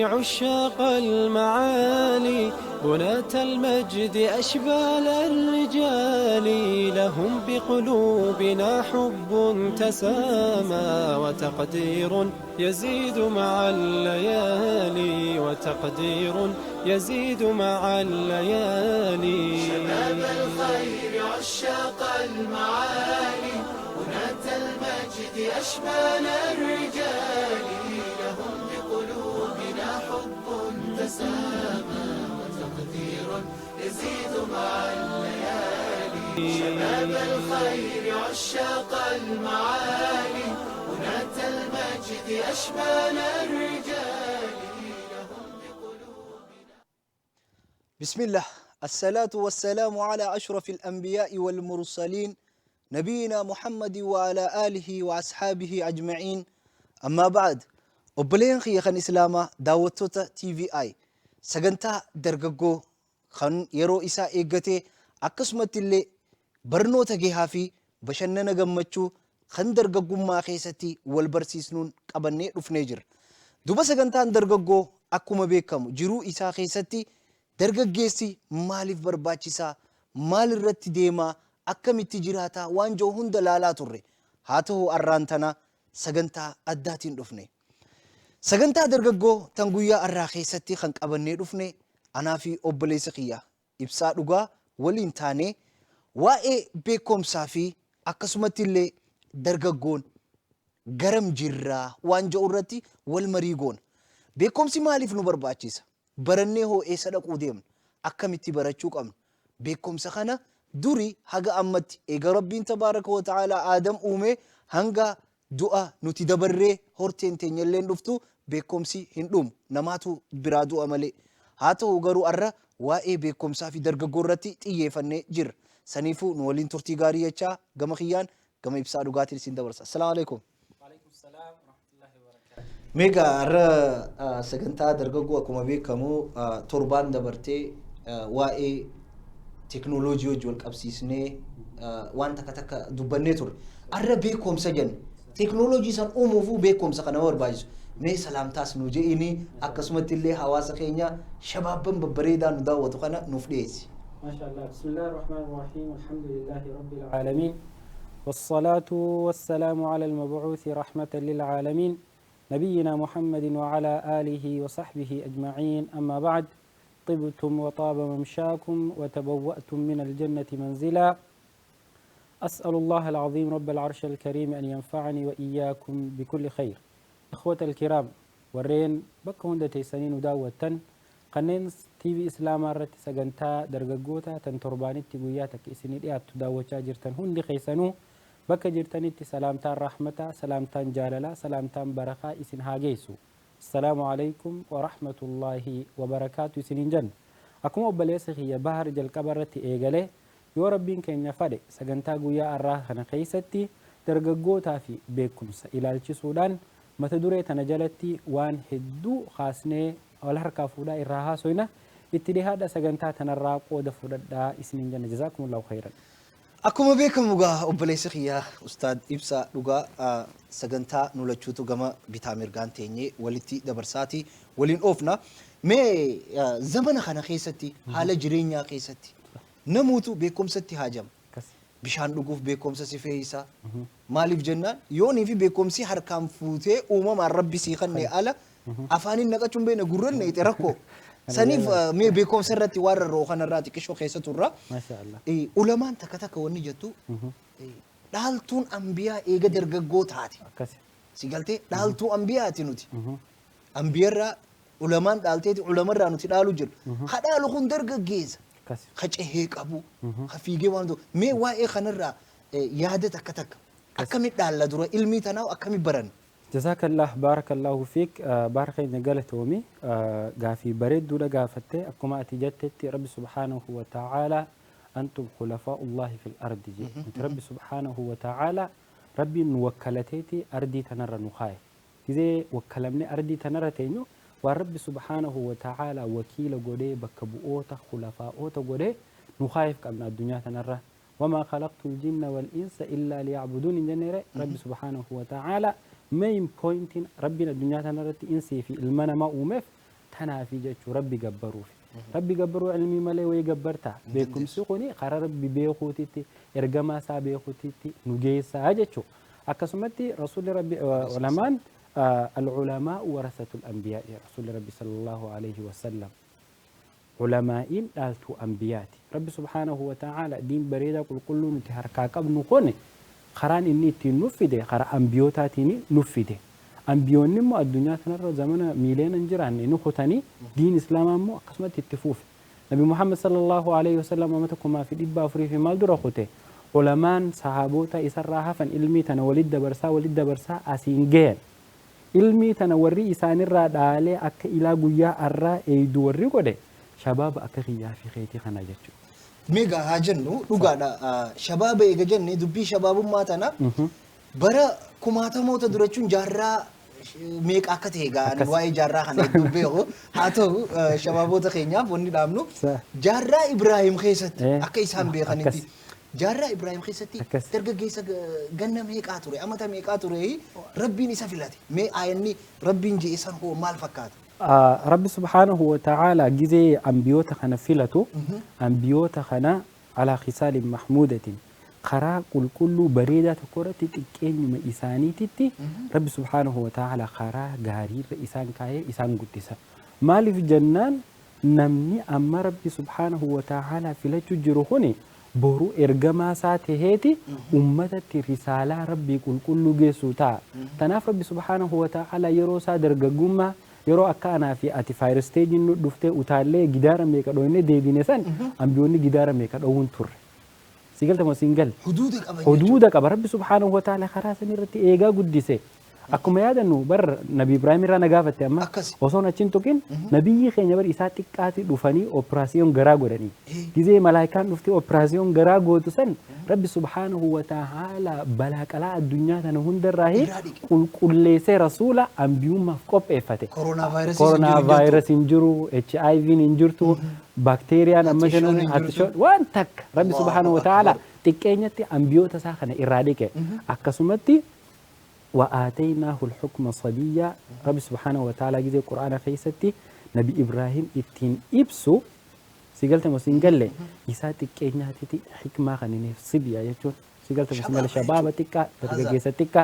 عشاق المعالي بناة المجد أشبال الرجال لهم بقلوبنا حب تسامى وتقدير يزيد مع الليالي وتقدير يزيد مع الليالي. شباب الخير عشاق المعالي بناة المجد أشبال الرجال لهم بقلوبنا حب تسامى وتقدير يزيد مع الليالي. شباب الخير عشاق المعالي بناة المجد أشبال الرجال لهم بقلوبنا. بسم الله، الصلاة والسلام على أشرف الأنبياء والمرسلين نبينا محمد وعلى آله وأصحابه أجمعين. أما بعد، أبلين خيخان إسلاما داوتوتا TVI سجنتا درجو خن يرو إسا إيجتي أكسمت اللي برنوتا جهافي بشننا جمتشو خن درجو ما خيستي والبرسيسنون قبني رفنيجر دوبا سجنتا درجو أكما بيكم جرو إسا خيستي dargaggeessi maaliif barbaachisaa, maal irratti deemaa, akkamitti jiraataa waan jiru hunda laalaa turre. Haa ta'u har'aan tana sagantaa addaatiin dhufne. Sagantaa dargaggoo tan guyyaa har'aa keessatti kan qabannee dhufne anaa fi obboleessa kiyya ibsaa dhugaa waliin taanee waa'ee beekumsaa fi akkasumatti illee dargaggoon garam jirraa waan jiru irratti wal marii goona. Beekumsi maaliif nu barbaachisa? barannee hoo eessa dhaquu deemna, akkamitti barachuu qabna. Beekumsa kana duri haga ammatti eega rabbiin tabaaraka wa ta'aalaa aadam uume hanga du'a nuti dabarree horteen teenyalleen dhuftu beekumsi hin dhumu, namaatu biraa du'a malee. Haa ta'u garuu har'a waa'ee beekumsaa fi dargaggoo irratti xiyyeeffannee jirra. Saniifuu nu waliin turtii gaarii jechaa gama kiyyaan gama ibsaa dhugaatiin isin dabarsa. Assalaamu alaikum. Mega har'a sagantaa dargaggoo akkuma beekamu torbaan dabartee waa'ee teknooloojii wajji wal qabsiisnee waan takka takka dubbannee turre. Har'a beekumsa jenna. Teknooloojii san uumuufuu beekumsa kana barbaachisu. Mee salaamtaas nu je'ini akkasumatti illee hawaasa keenya shabaabban babbareedaa nu daawwatu kana nuuf dhiyeessi. Maashaallah. Bismillahir Rahmaanir Rahiim. Alhamdulillahi Rabbil Aalamiin. والصلاة والسلام على المبعوث رحمة للعالمين نبينا محمد وعلى آله وصحبه أجمعين. أما بعد، طبتم وطاب ممشاكم وتبوأتم من الجنة منزلا. أسأل الله العظيم رب العرش الكريم أن ينفعني وإياكم بكل خير. إخوة الكرام، ورين بكون دتيسانين وداوة قنين TV إسلام رت سجنتا درجوتا تنترباني تبوياتك إسني ديات تداوة جرتن هندي خيسانو بك جرتنيتي سلامتان رحمة، سلامتان جاللا، سلامتان بركة إسن هاجيسو. السلام عليكم ورحمة الله وبركاته إسنين جن. أكم أبليس هي بحر جل كبرتي إيجاله يو ربين كن يفادي سجنتا جويا الراح خنا خيستي درجوتا في بكم إلى السودان متدوري تنجلتي وان هدو خاصني ولا حركة فودا إرها سوينا اتجاه سجنتا تنراق ودفودا إسنين جن. جزاكم الله خيرا. Akkuma beekamu gaa obboleessa kiyyaa Ustaad Ibsaa dhugaa sagantaa nu lachuutu gama bitaa mirgaan teenyee walitti dabarsaati waliin oofna. Mee zamana kana keessatti haala jireenyaa keessatti namuutu beekumsatti haajama. Bishaan dhuguuf beekumsa si fe'iisa. Maaliif jennaan yoonii fi beekumsi harkaan fuutee uumamaan rabbi sii kannee ala afaaniin naqachuun beena gurran neete rakkoo. Saniif mee beekumsa irratti waan rarroo kanarraa xiqqishoo keessa turra. Ulamaan takka takka wanni jettu dhaaltuun ambiyaa eega dargaggoo taate. Si galtee dhaaltuu ambiyaati nuti. Ambiyarraa ulamaan dhaalteeti ulamarraa nuti dhaalu jiru. Ha dhaalu kun dargaggeessa. Ha cehee qabu. Ha fiigee waan ta'u. Mee waa'ee kanarraa yaada takka takka. Akkamitti dhaalla dura ilmii tanaa akkamitti baran? جزاك الله بارك الله فيك. بارك نقلت تومي قافي بريد دولا قافته أكما أتجتت رب سبحانه وتعالى أنتم خلفاء الله في الأرض جي. رب سبحانه وتعالى ربي نوكلتيتي أردي تنر نخاي كذا وكلمني أردي تنر تينو ورب سبحانه وتعالى وكيل قدي بكبؤوت خلفاء قدي نخايف كمن الدنيا تنر وما خلقت الجن والإنس إلا ليعبدون جنير رب سبحانه وتعالى main pointin rabbina addunyaa tanarratti insii fi ilma namaa uumeef kanaafi jechuu rabbi gabbaruuf rabbi gabbaruu ilmii malee way gabbarta beekumsi kuni karaa rabbi beekuutitti ergamaa isaa beekuutitti nu geessaa jechuu akkasumatti rasuulli rabbi ulamaan العلماء ورثة الأنبياء رسول ربي صلى الله عليه وسلم علماء دالتو أنبياتي ربي سبحانه وتعالى دين بريدة كل نتحركا قبل نكون خران إني تنفده خرا أنبيوتاتيني نفده أنبيون مو الدنيا تنرى زمن ميلين انجران نخوتاني دين إسلام مو قسمة التفوف نبي محمد صلى الله عليه وسلم ومتكما في الإبا فري في مال درخوته علمان صحابوتا إسراها فان علمي تنولد برسا أسينجين ilmi tana warri isaanirraa dhaalee akka ilaa guyyaa arraa eeydu warri godhe shabaaba akka kiyyaa fi keetii kana jechuudha. Meegaa haa jennu dhugaadha shabaaba eega jenne dubbii shabaabummaa tana bara kumaatamoota durachuun jaarraa meeqa akka ta'e gaa'an waa'ee jaarraa kana dubbeeku haa ta'u shabaabota keenyaaf wanni dhaabnu jaarraa Ibraahim keessatti akka isaan beekanitti jaarraa Ibraahim keessatti dargaggeessa ganna meeqaa ture amata meeqaa ture rabbiin isa filate mee ayanni rabbiin jee isan hoo maal fakkaata rabbi subhaanahu wa ta'ala gizee ambiyoota kana filatu ambiyoota kana ala khisaalin mahmuudatin karaa qulqulluu bareedaa tokko irratti xiqqeenyuma isaaniititti rabbi subhaanahu wa ta'ala karaa gaariirra isaan kaayee isaan guddisa maaliif jennaan namni amma rabbi subhaanahu wa ta'ala filachuu jiru kuni boru ergamaa isaa taheeti ummatatti risaalaa rabbii qulqulluu geessuu ta'a. Tanaaf rabbi subhaanahu wa ta'ala yeroo isaa dargaggummaa yeroo akka anaa fi ati faayir isteejiin nu dhuftee utaallee gidaara meeqa dhoofne deebine san ambiyoonni gidaara meeqa dhoowwuun turre. Sigaltama singal. Huduuda qaba rabbi subhaanahu wa ta'ala karaa san irratti eegaa guddise. Akkuma yaadannu bar Nabi Ibrahim irraa nagaafatte amma osoo achiin tuqin nabiyyi keenya bar isaa xiqqaati dhufanii operaasiyoon garaa godhanii gizee malaayikaan dhuftee operaasiyoon garaa gootu san rabbi subhaanahu wa ta'ala balaa qalaa addunyaa tana hundarraa qulqulleessee rasuula ambiyummaaf qopheeffate koronaa vaayirasiin jiru HIV'n hin jirtu bakteeriyaan amma jennuun hatishoon waan takka rabbi subhaanahu wa ta'ala xiqqeenyatti ambiyoota isaa kana irraa dhiqe akkasumatti وآتيناه الحكم صبيا رب سبحانه وتعالى جزء القرآن خيستي نبي إبراهيم اتين إبسو سيقلت مسنقل لي يساتك إنهاتي حكمة غنيني صبيا يجون سيقلت مسنقل شباب تكا درجة تكا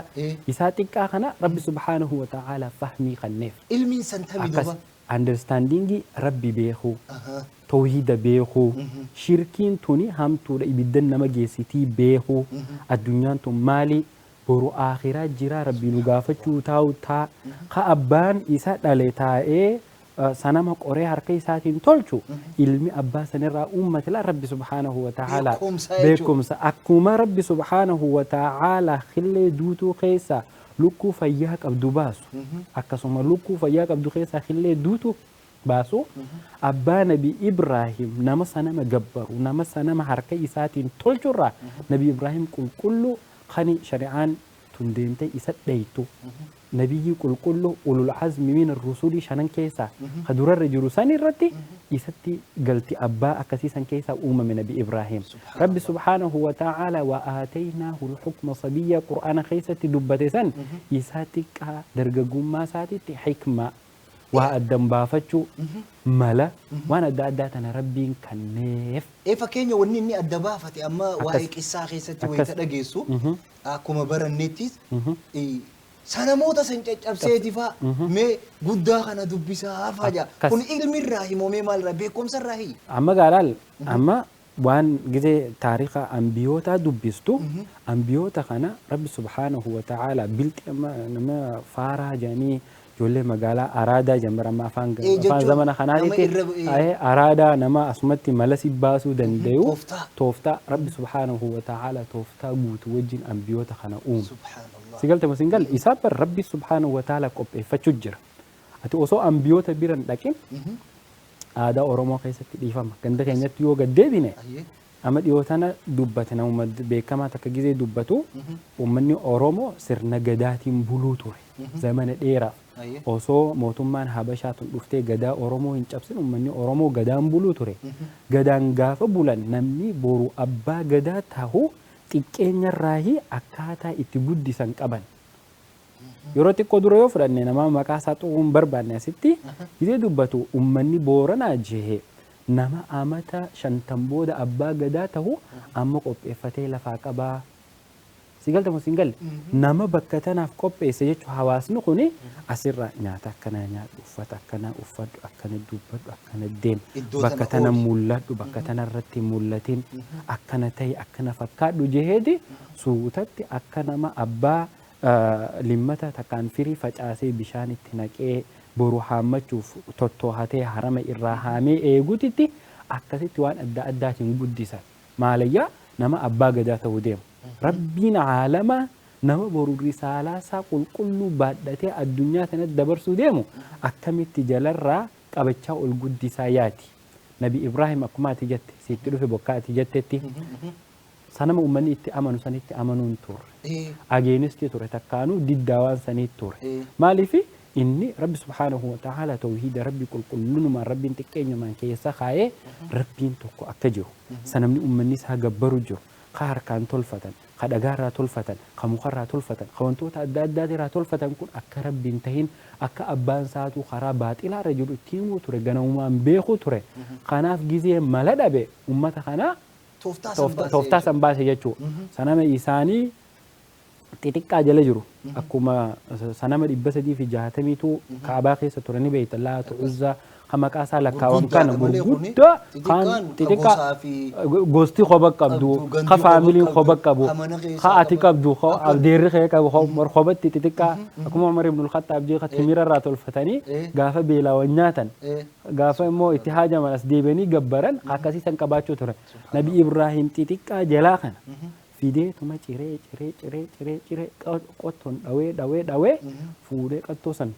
يساتك خنا رب سبحانه وتعالى فهمي خنيف علمي سنتمي دوبا understanding ربي بيخو توحيد بيخو شركين توني هم تورا إبدن نما جيسيتي بيخو الدنيا تم مالي boru akhiraa jira rabbi nu gaafachuu taa'u taa ka abbaan isa dhale taa'ee sanama qoree harka isaatiin tolchu ilmi abbaa sanirraa ummate la rabbi subhaanahu wa ta'ala beekumsa akkuma rabbi subhaanahu wa ta'ala khillee duutuu keessa lukkuu fayyaa qabdu baasu akkasuma lukkuu fayyaa qabdu keessa khillee duutuu baasu abbaa nabi Ibrahim nama sanama gabbaru nama sanama harka isaatiin tolchurraa nabi Ibrahim qulqulluu خني شريعان تندمتي يسديتو نبي كل كله أولو العزم من الرسول شنن كيسا خدور الرجل ساني الرتي يسدي قلتي أبا أكسيسا كيسا من نبي إبراهيم رب سبحانه وتعالى وآتيناه الحكم صبيا قرآن خيسة دبتسان يساتك درجة ما ساتي حكمة وأدم بافتشو ملا وانا داتنا ربي كنيف فكينيا ونيني الدبافتي أما وايك إساقي ستي ويتدقيسو أكما برا النتيس سنموتا سنجج أبسيتي فا مي قدا خانا دبسا فاجا كون علمي الراهي مومي مال ربيكم سراهي أما قالال أما وان جزء تاريخ أنبيوتا دبستو أنبيوتا خانا رب سبحانه وتعالى بلت أما فارا جاني جولي مقالا أرادا جمبرا ما فان زمن خنادي أرادا نما أسمتي ملسي باسو دنديو توفتا رب سبحانه وتعالى توفتا قوت وجين أنبيوتا خنا سبحان الله سيقلت مسنقل إسابر ربي سبحانه وتعالى قب فتشجر أتو أصو أنبيوتا بيران لكن هذا أورومو خيستي ديفام كندك ينت يوغا ديبيني أما ديوتانا دوبتنا ومد بكما تكجيزي دوبتو ومني أورومو سرنا قداتين بلوتوري زمان الإيرا osoo mootummaan habashaatun dhuftee gadaa oromoo hin cabsin ummanni oromoo gadaan buluu ture gadaan gaafa bulan namni boru abbaa gadaa tahu xiqqeenyarraahi akkaataa itti guddisan qaban yeroo xiqqoo dura yoo fudhanne nama maqaa isaa xuquun barbaanne asitti gizee dubbatu ummanni Booranaa jehee nama amata 50 booda abbaa gadaa ta'u amma qopheeffatee lafaa qabaa. Sigalta moo singalle nama bakka tanaaf qopheesse jechuun hawaasni kuni asirraa nyaata akkana nyaadhu uffata akkana uffadhu akkana dubbadhu akkana deemu bakka tana mul'adhu bakka tanarratti mul'atiin akkana ta'e akkana fakkaadhu jeheeti suutatti akka nama abbaa limmata takkaan firii facaasee bishaan itti naqee boru haammachuuf tottoohatee harama irraa haamee eeguutitti akkasitti waan adda addaatiin guddisan maalayyaa nama abbaa gadaa ta'uu deemu. Rabbiin caalama nama boru risaalaa isaa qulqulluu baadhatee addunyaa sanatti dabarsuu deemu akkamitti jalarraa qabachaa ol guddisaa yaati. Nabi Ibrahim akkuma ati jette sitti dhufe bokkaa ati jettetti sanama uummanni itti amanu sanitti amanuun turre. Ageenisti ture takkaanuu diddaa waan sanii ture. Maaliif inni Rabbi subhaanahu wa ta'ala tawhiida Rabbi qulqulluunumaan Rabbiin xiqqeenyumaan keessa kaayee Rabbiin tokko akka jiru sanamni uummanni isaa gabbaru jiru. Harkaan tolfatan, dhagaarraa tolfatan, mukarraa tolfatan, wantoota adda addaatirraa tolfatan kun akka Rabbiin tahin akka abbaan isaatu karaa baaxilaarra jiru ittiin himuu ture ganamumaan beekuu ture. Kanaaf gizee mala dhabe ummata kanaa tooftaa san baase jechuudha. Sanama isaanii xixiqqaa jala jiru akkuma sanama 360tu kaabaa keessa turanii beektan laatu uzzaa maqaa isaa lakkaawwan kana gurguddaa kan xixiqqaa gosti qoba qabdu ka faamiliin qoba qabu ka ati qabdu abdeerri kee qabu qobatti xixiqqaa akkuma Umar ibn al-Khattab jee ka timirarraa tolfatanii gaafa beelaawan nyaatan gaafa immoo itti haajaman as deebianii gabbaran akkasiisan qabaachuu ture. Nabi Ibrahim xixiqqaa jalaa kana fideetuma ciree qottoon dhawee fuudhee qattoo san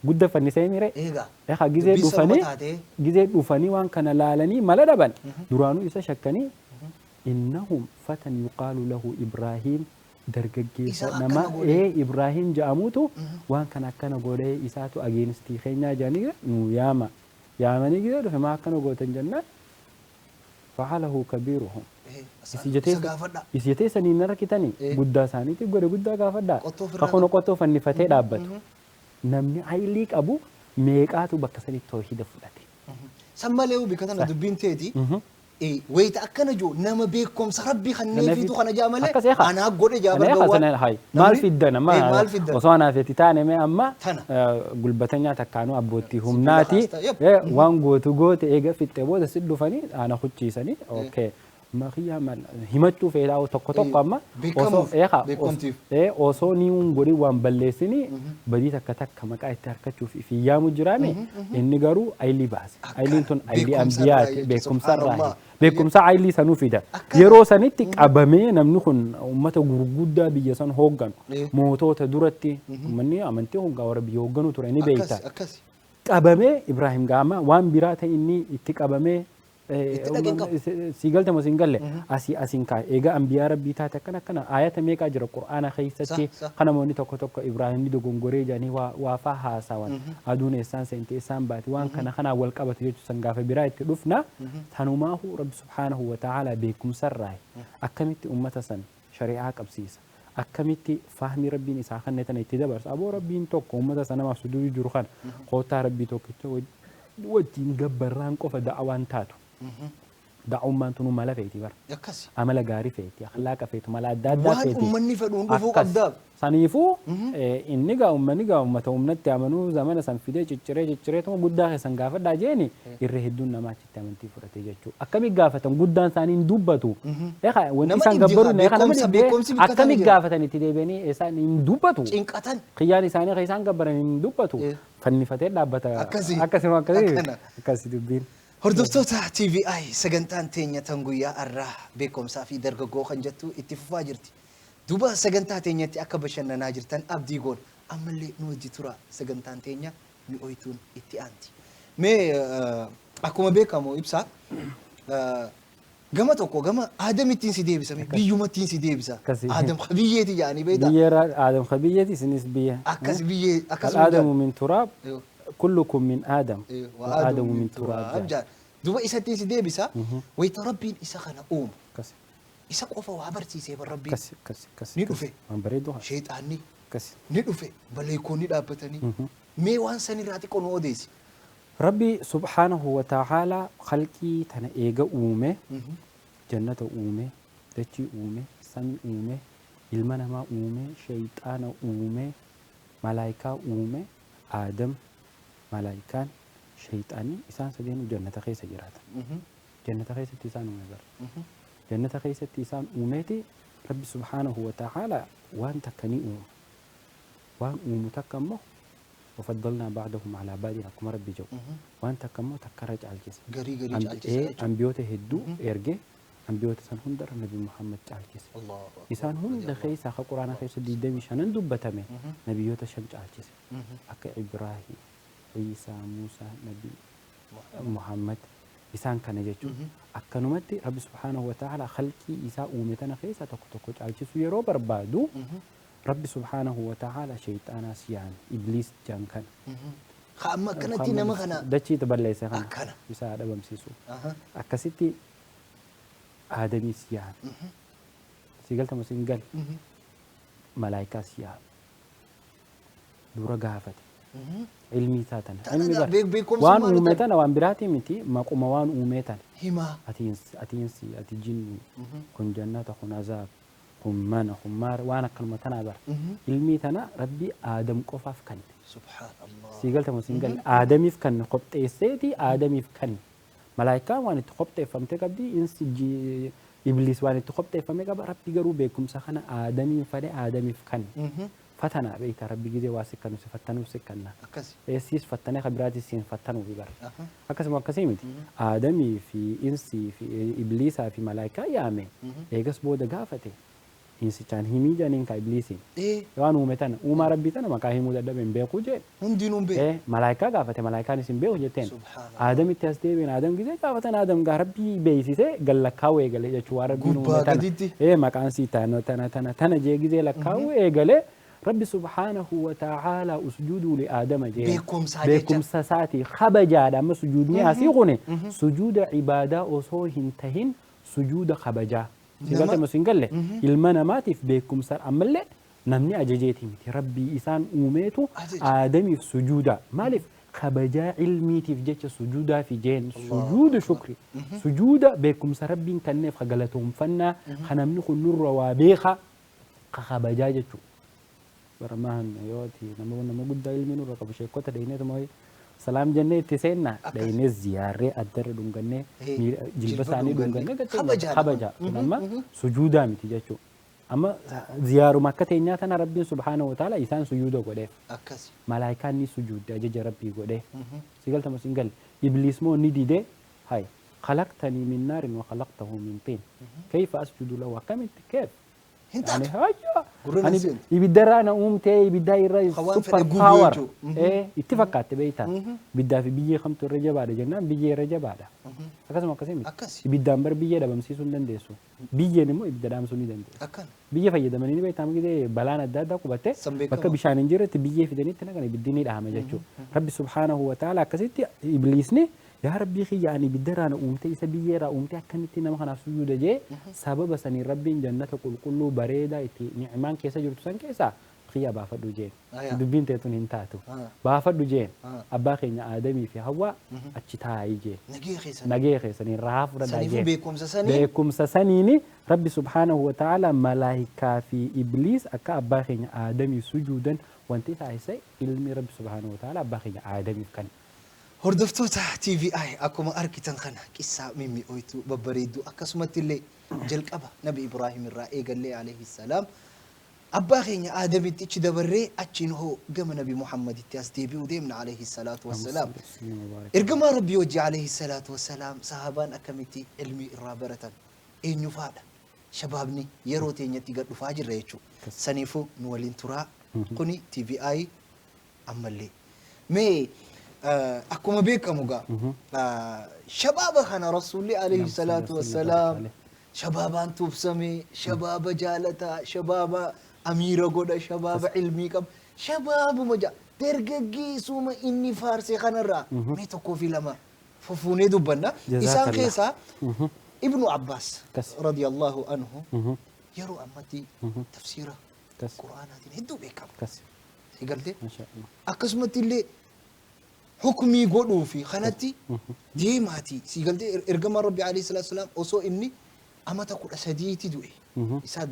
gudda fannisee mire eega gizee dhufanii waan kana laalanii mala dhaban duraanuu isa shakkanii innahum fatan yuqaalu lahu Ibrahim dargaggeessa nama Ibrahim jedhamutu waan kana akkana godhee isaatu ageenistii keenyaa jedhanii nu yaamanii gizee dhufe maa akkana gootan jennaan fa'alahu kabiiruhum isijatee sanii na rakkitanii guddaa isaaniitiif godhe guddaa gaafadhaa kakuna qottoo fannifatee dhaabbatu. Namni haylii qabu meeqaatu bakka sanitti tawhiida fudhate. Sammalee bika tana dubbiin teeti wayita akkana jiru nama beekumsa Rabbii kanneefitu kana jaamalee anaa godhe jaaballee maal fidda nama osoo anaafetti taane mee amma gulbatanyaa takkaanuu abbootii humnaati waan goote eega fixxee booda si dhufanii ana hucciisanii okay. Makiyaa himachuu fedhaa tokko amma osoo niiwuun godhi waan balleessini badii takka maqaa itti harkachuuf ifiyyaamu jiraame inni garuu aylii baase. Ayliin tun aylii ambiyaati beekumsarraa beekumsa aylii sanuu fida. Yeroo sanitti qabamee namni kun uummata gurguddaa biyya san hoogganu mootota duratti uummanni amantii hoggaa warra biyya hoogganuu ture ni beekta. Qabamee Ibrahim gaama waan biraa ta'e inni itti qabamee sigalta moo singalle asiin kaa eega ambiyaa rabbii taate akkana ayata meeqaa jira qur'aana keessatti kana moonni tokko Ibrahim dogongoree jedhanii waa faa haasawan aduun eessaan seente eessaan baate waan kana wal qabatu jechuun san gaafa biraa itti dhufna tanumaahu Rabbi subhaanahu wa ta'ala beekumsarraa akkamitti ummata san shari'aa qabsiisa akkamitti fahmi Rabbiin isaa kanneen itti dabarsa aboo Rabbiin tokko ummata sanamaaf suduu jiru kan qotaa Rabbii tokkicha wajjin gabbarraan qofa da'awaan taatu. Da'ummaan tunu mala feeti bara. Amala gaarii feeti. Akhlaaqa feetu mala adda addaa feeti. Waan uummanni fedhuun dhufuu qabdaa. Saniifuu inni uummanni uummata humnatti amanuu zamana san fidee cicciree tuma guddaa keessan gaafadhaa jeeni irra hedduun namaa achitti amantii fudhate jechuudha. Akkamitti gaafatan guddaan isaanii hin dubbatu. Wanti isaan gabbaru akkamitti gaafatan itti deebi'anii isaan hin dubbatu. Cinqatan. Qiyyaan isaanii kan isaan gabbaran hin dubbatu. Fannifatee dhaabbata. Akkasii dubbiin. Hordoftoota TVI sagantaan teenya tan guyyaa irraa beekumsaa fi dargaggoo kan jettu itti fufaa jirti. Duuba sagantaa teenyatti akka bashannanaa jirtan abdii goon ammallee nu wajji tura sagantaan teenya mi'ooytuun itti aanti. Mee akkuma beekamu ibsaa gama tokko gama aadamittiin si deebisame biyyumattiin si deebisa. Aadam qabiyyeeti jedhanii beektaa. Biyyeera aadam qabiyyeeti isinis biyya. Akkas biyyee akkasuma. Aadamu min turaab. كلكم من آدم وآدم من تراب دوبا إسا تيسي دي بسا ويتا ربين إسا خنا إسا قوفا وعبرتي سيب الربي كسي نيرو في من بريدوها شيطاني Akkasi. ni dhufe baleekoonni dhaabbatanii mee waan sanirraa xiqqoo nu odeessi. Rabbi subhaanahu wa ta'aalaa khalqii tana eega uume jannata uume dachii uume samii uume ilma namaa uume shayxaana uume malaayikaa uume aadam malaayikaan shayxaanii isaan sadeenu jannata keessa jiraatan. Jannata keessatti isaan uume bara. Jannata keessatti isaan uumeeti Rabbi subhaanahu wa ta'aalaa waan takka ni uuma. Waan uumu takka immoo وفضلنا بعضهم على بعض أكما ربي جو وأنت كم تكرر جالجس غري جالجس أنبيوته هدو إرجع أنبيوته سان هندر النبي محمد جالجس الله إنسان هند خيس أخا قرآن خيس دي دمي شنن دبتمه نبيوته شن جالجس أك إبراهيم عيسى موسى نبي محمد إنسان كان يجوا أكنومتي رب سبحانه وتعالى خلقي إنسان أمتنا خيس تكتك جالجس ويرو بربادو رب سبحانه وتعالى شيطان سيان إبليس جانكن خامة كانت نما خنا دشي تبلي سخنا أكنا bisa ada bamsisu akkasitti aadamii siyaan sigaltama singal malaayikaa siyaan dura gaafate ilmi isaa tana waan uume tana waan biraati miti maquma waan uume tana himaa atiinsi ati jinni kun jannata kun azaab kun mana kun maar waan akkanuma tanaa bara ilmi tana rabbi aadam qofaaf kanne subhaanallah sigaltama singal aadamiif kanne qopheesseeti aadamiif kanne malaayikaan waan itti qopheeffamte qabdi insi iblis waan itti qopheeffame qaba rabbi garuu beekumsa kana aadamiin fade aadamiif kanne fatana beekta rabbi gizee waa sikkanu si fattanuuf sikkanna akkasi eessiis fattanee kabiraatis siin fattanuuf bara akkasuma akkasii miti aadamii fi insii fi ibliisaa fi malaayikaa yaame eegas booda gaafate insichaan himii janiin ka ibliisiin waan uume tana uumaa rabbii tana maqaa himuu dadhabe hin beekuu jee hundinuun beeku malaayikaa gaafate malaayikaan isin beeku jetteen aadamitti as deebiin aadam gizee gaafatan aadam gaa rabbii beeksise gallakkaa'uu eegale jechuu waan rabbiin uume tana maqaan sii tana jee gizee lakkaa'uu eegale ربي سبحانه وتعالى اسجدوا لآدم جي بكم ساتي خبجا دام سجودني اسيغني سجود عباده اوسو هنتهن سجود خبجا سيغلت مسنجل المنا ماتف بكم سر امل نمني اججيتي متي ربي انسان اوميتو ادم في سجودا مالف خبجا علمي تفجج سجودا في جين سجود شكري سجودا بكم سر ربي كنف خغلتهم فنا خنمني خنور وابيخا خبجا جچو برمان يوتي نما قد علمي نور قبل شيء كوتا دينه تموي سلام جنة تسينا دينه زيارة أدر دونغنة جلبساني دونغنة خبجا نما سجودا متجاچو أما زيارة مكة تينيا تنا ربي سبحانه وتعالى إنسان سجودا قده ملاك ني سجود أجج ربي قده سيقول تما سينقل إبليس مو ندي ده هاي خلقتني من نار وخلقته من طين كيف أسجد له وكمت كيف يعني هايا أنا يبدأ أنا أمتى يبدأ الرئيس سوبر باور اتفقت بيتا بدأ في بيجي خمسة الرجال بعد جنة بيجي الرجال بعد أكاسم أكاسم يبدأ أمبر بيجي ده بمسي سندن ديسو بيجي نمو يبدأ دام سندن ديسو بيجي فايدة مني بيتا مجد بلان الدادا كوبته بكا بيشان إنجرة تبيجي في دنيا تنا كان يبديني ده هم جاتشو ربي سبحانه وتعالى كسيت إبليسني يا ربي خي يعني بدرنا أمتى يسبيه را أمتى كنتي نما خنا سجود جه سبب سني ربي جنة كله بريدة إتي نعمان كيسا جرت سان كيسا خيا بافدو جه دبين تيتون هنتاتو بافدو جه أبا خينا آدمي في هوا أشتاي جه نجيه خيسا ني راف ردا جه بكم سسنيني ربي سبحانه وتعالى ملائكة في إبليس أكا أبا خينا آدمي سجودا وانتي سايسي علمي ربي سبحانه وتعالى أبا خينا آدمي كان hordoftoota TVI akkuma argitan kana qissaa mimmi'ooytu babbareeddu akkasumatti illee jalqaba nabi Ibraahim irraa eegallee alayhi salaam abbaa keenya aadamitti ichi dabarree achiin hoo gama nabi Muhammaditti as deebi'uu deemna alayhi salaatu wassalaam ergamaa rabbii wajji alayhi salaatu wassalaam sahabaan akkamitti ilmi irraa baratan eenyu faadha shabaabni yeroo teenyatti gad dhufaa jirra jechuudha saniifuu nu waliin turaa kuni TVI ammallee mee akkuma beekamu gaa shabaaba kana rasuulli alayhi salaatu wassalaam shabaabaan tuubsame shabaaba jaalataa shabaaba amiira godha shabaaba ilmii qaba shabaabuma dargaggeessuma inni faarsee kanarraa mee tokkoo fi lama fufuunee dubbanna isaan keessaa ibnu Abbaas radiyallahu anhu yeroo ammatti tafsiira quraanaatiin hedduu beekama. كسي Si galtee ما شاء الله akkasumatti illee hukumii godhuu fi kanatti deemaati. Si galtee ergamaan Rabbi alayhi salaatu wasalaam osoo inni amata 13 du'e isaa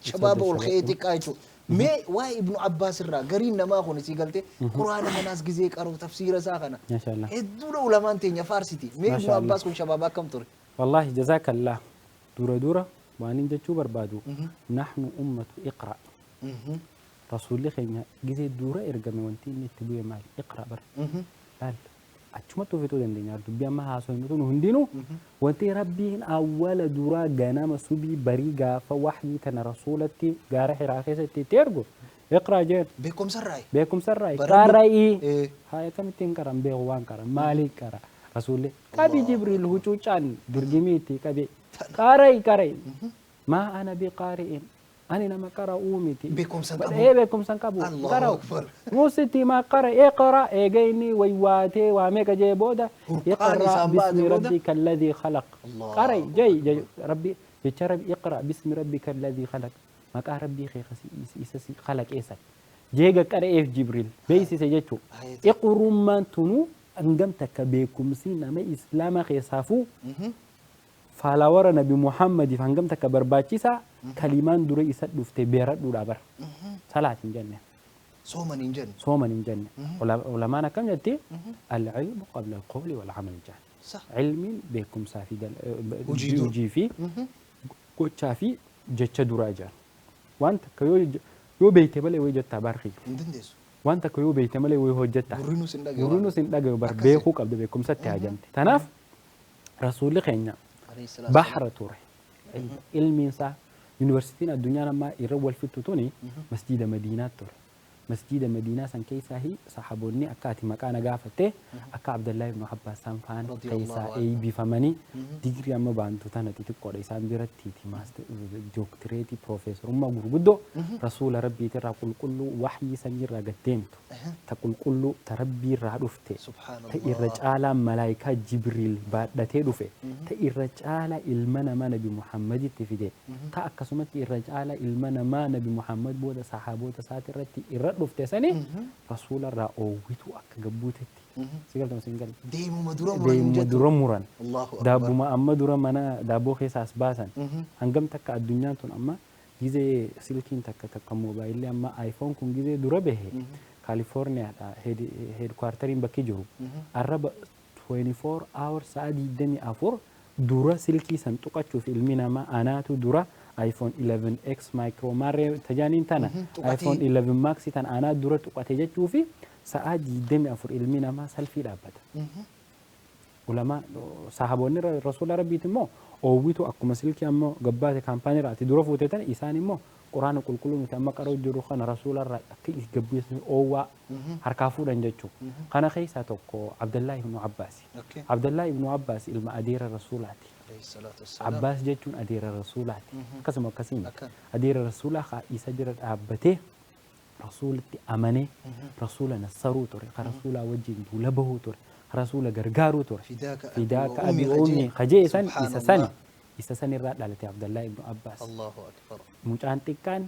shabaaba ol ka'ee xiqqaa jechuudha. Mee waa'ee Ibnu Abbaas irraa gariin namaa kun si galtee quraana kanaas gizee qaruu tafsiira isaa kana ما شاء الله hedduudha ulamaan teenya faarsiti. Mee Ibnu Abbaas kun shabaaba akkam ture? والله جزاك الله دورة دورة وانين جتشو بربادو نحن أمة اقرأ رسول الله خينا جزي دورة إرجمي وانتين نتبوي مال اقرأ بر قال أشوما توفيتو دندين ياردو بيا ما هاسو يمتون هندينو وانتي ربين أول دورة جنام سبي بريقا فوحي تنا رسولتي جارح راخيستي تيرجو اقرأ جين Beekum sarraa'e. بيكم سرعي بربو. قرأي Eh, هاي كم كرم بيغوان كرم مالي كرم رسول الله كبي جبريل هجوشان درجميتي كبي قارئ ما أنا بقارئ أنا نما قرأ أوميتي Beekum san qabu. إيه بكم سنكبو الله قرأ أكبر. موسيتي ما قرأ اقرأ إيجيني ويواتي واميك جيبودا قرآن اقرأ إسان بعد باسم بودا. ربك الذي خلق الله قرأ أكبر. جاي ربي يتشرب اقرأ باسم ربك الذي خلق ما قال ربي خيخسي خلق إيسا جيجا قرأ إيه جبريل بيسي سيجتو آية. اقروا من تنو أنجمتك بكم سينا ما إسلام خيصافو فالاورا نبي محمد فانجمتك برباتيسا كلمان دوري إسد دفتي بيرد دولا بر صلاة جنة Sooman hin jenne. صوما جنة علماء كم يتي العلم قبل القول والعمل جان صح. علم بكم سافي وجيدو. وجي في كوتشافي جتش دراجان وانت كيو بيتي بلي ويجتا بارخي Hin dandeessu. وانت كيو بيتي بلي ويهوجتا Gurrinus hin dhagahu. gurunu sin dhagayu bar Akkasi. beekuu qabda beekumsatti hajamte tanaaf rasuulli keenya Alayhi salaatu bahra ture ilmiinsaa yuunivarsiitiin addunyaa namaa irra wal fixu tuni masjiida madiinaa ture masjiida madiinaa san keessaa sahaboonni akka ati maqaa na gaafatte akka abdallahi ibnu abbaas san faan keessaa eebbifamanii digirii amma baantu tana xixiqqoodha isaan birattiiti dooktireetii piroofeesarummaa gurguddoo rasuula rabbiitirraa qulqulluu waxyii samiirraa gaddeemtu ta qulqulluu ta rabbiirraa dhufte Subhaanallah. ta irra caalaa malaayikaa jibriil baadhatee dhufe ta irra caalaa ilma namaa nabi muhammaditti fide ta akkasumatti irra caalaa ilma namaa nabi muhammad booda sahaabota isaati irratti irra dhufte sani rasuularraa oowwitu akka gabbuutetti sigaltama singal Deemuma dura muran hin deemuma jettu. dura muran Allahu Akbar. daabbuma amma dura mana daabboo keessaas baasan hangam takka addunyaan tun amma gizee silkiin takka moobaayilii amma aayifoon kun gizee dura bahe kaalifoorniyaadha heedkwaartariin bakki jiru arraba 24 hours sa'a 24 dura silkii san tuqachuuf ilmi namaa anaatu dura iPhone 11X micro marre tajaaniin tana iPhone 11 Max tan anaa dura tuqate jechuufi sa'a 24 ilmi namaa salfii dhaabbata. Ulama sahaboonni rasuula rabbiiti immoo oowwitu akkuma silkii ammoo gabbaate kaampaanii irraa ati dura fuutetan isaan immoo quraana qulqulluu nuti amma qaroo jiru kana rasuula irraa akka gabbeessanii oowwaa harkaa fuudhan jechuu kana keessaa tokko Abdullahi ibnu Abbaasi. Okay. Abdullahi ibnu Abbaasi ilma adeera rasuulaati. Alayhi salaatu wassalaam. Abbaas jechuun adeera rasuulaati. Akkasuma akkasiin Akka. adeera rasuulaa haa isa jira dhaabbatee rasuulatti amanee rasuula nassaruu ture ka rasuulaa wajjin duula bahuu ture rasuula gargaaruu ture fidaaka abi ummi kajee san isa san irraa dhalate Abdullahi ibnu Abbaas. Allahu Akbar. mucaan xiqqaan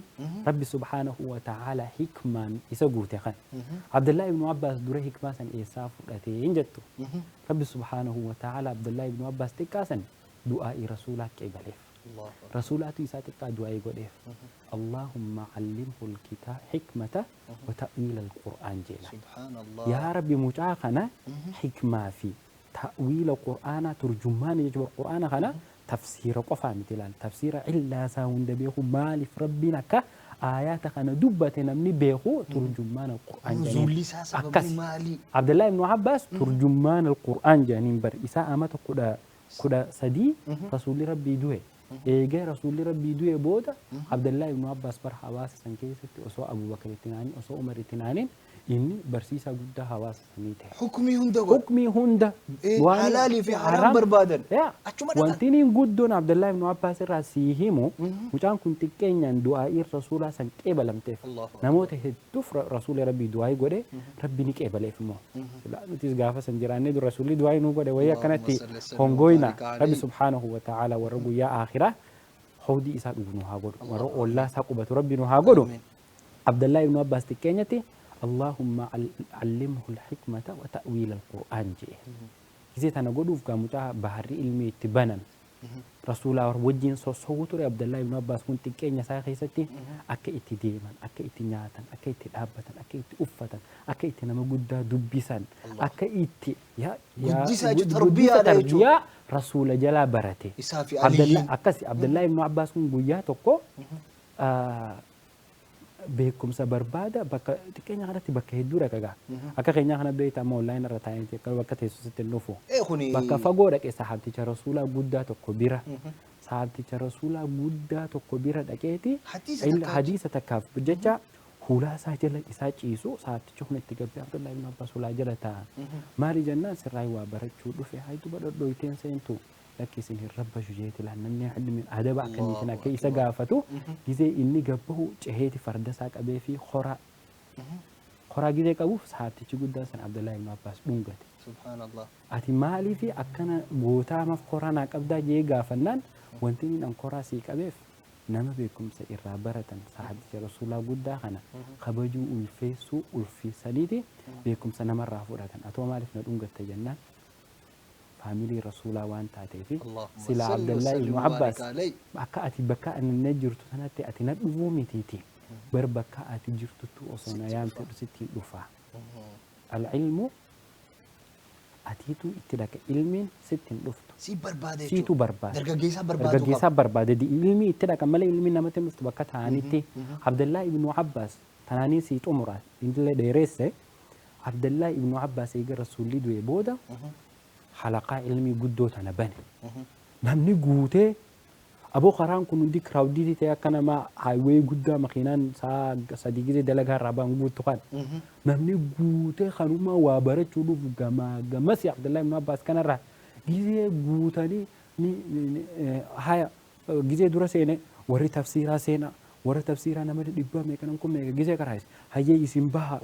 rabbi subhaanahu wa ta'ala hikmaan isa guute kan Abdullahi ibnu Abbaas dura hikmaa san eessaa fudhatee hin jettu rabbi subhaanahu wa ta'ala Abdullahi ibnu Abbaas xiqqaa san du'aa'ii rasuulaa qeebaleef Allahu Akbar. rasuulaatu isaa xiqqaa du'aa'ii godheef Allahumma callimhu alkitaa hikmata wa ta'wiila alqur'aan jeela Subhaanallah. yaa rabbi mucaa kana hikmaa fi ta'wiila qur'aanaa turjumaan jechuudha qur'aana kana tafsiira qofaa miti ilaal tafsiira illaa isaa hunda beeku maaliif rabbiin akka aayaata kana dubbate namni beeku turjumaan alqur'aan jedhaniin Nuzulli isaa sababni maali? Abdullahi ibnu Abbaas turjumaan alqur'aan jedhaniin bar isaa amata kudha sadii rasuulli rabbii du'e eegee rasuulli rabbii du'e booda Abdullahi ibnu Abbaas bar hawaasa san keessatti osoo Abubakar itti naaniin osoo Umar itti naaniin inni barsiisaa guddaa hawaasa sanii ta'e. Hukmii hunda godha. Hukmii hunda halaalii fi haraam barbaadan. Achuma dhaqan. Wanti inni guddoon Abdullahi ibnu Abbaas irraa sii himu mucaan kun xiqqeenyaan du'aa'ii rasuulaa san qeebalamteef namoota hedduuf rasuulli rabbii du'aa'ii godhe rabbi ni qeebaleef immoo. Nutis gaafa san jiraannee rasuulli du'aa'ii nu godhe wayii akkanatti hongoyna rabbi subhaanahu wa ta'ala warra guyyaa akhiraa hawdii isaa dhugu nu haa godhu warra ollaa isaa qubatu rabbi nu haa godhu عبد الله بن عباس تكينيتي اللهم علمه الحكمة وتأويل القرآن جيه زيت أنا قلوف كمتها بحري علمي تبنن رسول الله وجين صوته عبد الله بن عباس كنت كينيا ساقي ستي أكيد ديما أكيد نياتا أكيد أبتا أكيد أفتا أكيد نما قد دبسان أكيد يا تربية رسول جلا برتي عبد الله أكسي عبد الله بن عباس كن بويا تكو بكم سبربادة بك تكينيا هذا تبك هدورة كذا أكينيا هنا بيتا مولين رتاين تكلم وقت يسوس النفو بك فجورك إسحابتي رسول قد تكو بيرة صحابتي رسول قد تكو بيرة دكيتي حديث تكاف بجتا هولا ساجل إساج إيسو صحابتي شوفنا تجبي عبد الله بن عباس هولا جلتا ماري جنة سراي وبرد شو في هاي تبرد دويتين سنتو لكن الرب جوجيت لأنني حد من هذا بقى كان كيس جافتو جزء إني جبه جهتي فرد ساق أبي في خرا جزء كابوف ساعتي تقول ده سن عبد الله بن عباس بونجت سبحان الله أتي مالي في أكنا بوتا ما في خرا ناقبدا جي جافنان وانتني نم خرا سيك أبيف نما بكم سيرا برة ساعتي رسول الله قد خنا خبجو الفيسو الفي سليدي بكم سنمر رافورة أتو مالي في نونجت تجنن فاميلي رسولا وان تاتيفي سلا عبد الله بن عباس بكا بكا ان نجرت سنتي اتي ندفو ميتيتي بر بكا اتي جرت تو اصنا يام تدستي دفا العلم اتيتو اتدك علم ستين دفت سيتو برباد درجيسا برباد دي علمي اتدك مال علمي نمت مست بكا تانيتي عبد الله بن عباس تناني سيت عمره اندل ديرسه عبد الله بن عباس يجر رسول لي دوي بودا حلقة علمي قدوت أنا بني نمني قوته أبو خران كنون دي كراودي تيا كنا ما هايوي قدا مخينان سا صديقي زي دلقها رابان قوت تقال نمني قوته خنوما وابرت شلوف جما سي عبد الله بن عباس كان راه جزء قوتاني هاي جزء دراسينه وري تفسيرها سينا ورا تفسير أنا ما تدبّر ميكانم كم ميكا جزء كرايس هاي يسمبها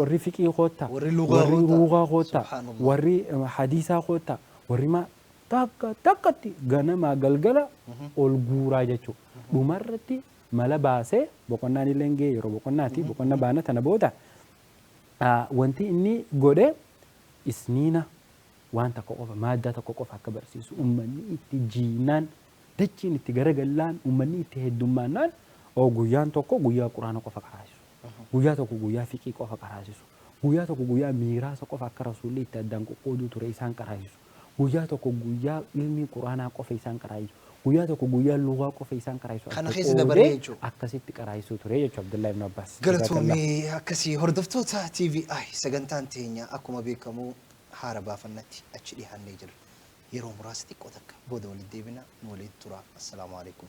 وري فيكي خوتا وري لغة خوتا وري حديثة خوتا وري ما تكتي غنا ما غلغلا أولغورا جاتو بمرتي مالا باسه بكونا نيلنجي يرو بكونا تي بكونا بانا تنابودا وانتي إني غودة إسنينا وانتا كوفا مادة كوفا كبرسيس أمني تجينان دچين تجرجلان أمني تهدمانان أو غيان توكو غيا قرآن كوفا كراسيس غيا توكو غيا فيكي كوفا كراسيس غيا توكو غيا ميراث كوفا كراسولي تدان كودو تريسان كراسيس غيا توكو غيا علمي قرآن كوفا إسان كراسيس غيا توكو غيا لغة كوفا إسان كراسيس خنا خيس دبريجو أكاسيت كراسيس تريجو عبد الله بن عباس قلتومي أكاسي هردفتو تا تي في آي سجنتان تينيا أكو ما بيكمو حاربا فنتي أشري هالنيجر يروم راستي قدك بودو للديبنا نولد ترى السلام عليكم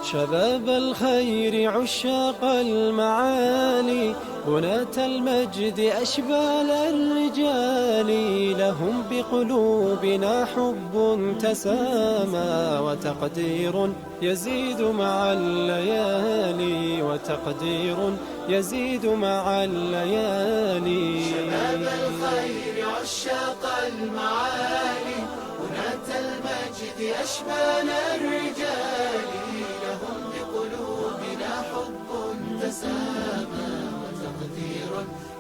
شباب الخير عشاق المعالي بناة المجد أشبال الرجال لهم بقلوبنا حب تسامى وتقدير يزيد مع الليالي وتقدير يزيد مع الليالي شباب الخير عشاق المعالي بناة المجد أشبال الرجال لهم بقلوبنا حب تسامى وتقدير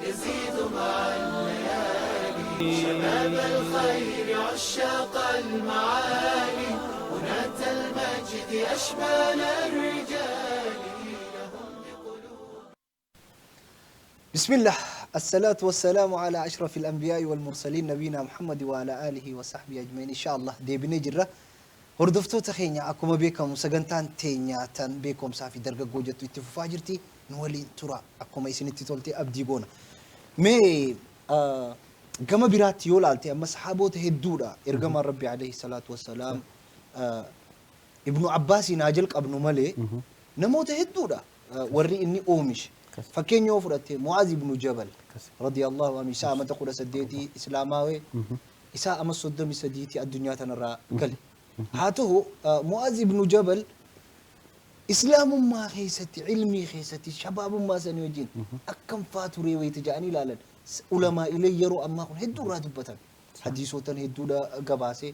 يزيد مع الليالي شباب الخير عشاق المعالي بناة المجد أشبال الرجال لهم بقلوب بسم الله الصلاة والسلام على أشرف الأنبياء والمرسلين نبينا محمد وعلى آله وصحبه أجمعين إن شاء الله دي بنجرة هردفتو تخينيا أكما بكم سجنتان تينيا تن بكم سافي درجة جوجت اتفاجرتي نولي ترى أكما يسنتي تولتي أبدي بونا مي كما برات يولالتي أما صحابوت هدودا إرجم ربي عليه الصلاة والسلام ابن عباس ناجلك ابن ملي نموت هدودا وري إني أومش فكين يوفرت معاذ بن جبل رضي الله عنه إساء ما تقول سديتي إسلاماوي إساء ما صدم سديتي الدنيا تنرى قال هاته معاذ بن جبل إسلام ما خيستي علمي خيستي شباب ما سنوجين أكم فاتوري ويتجاني لالا علماء إلي يرو أما كن هدو راتبتا حديثوتن هدو دا قباسي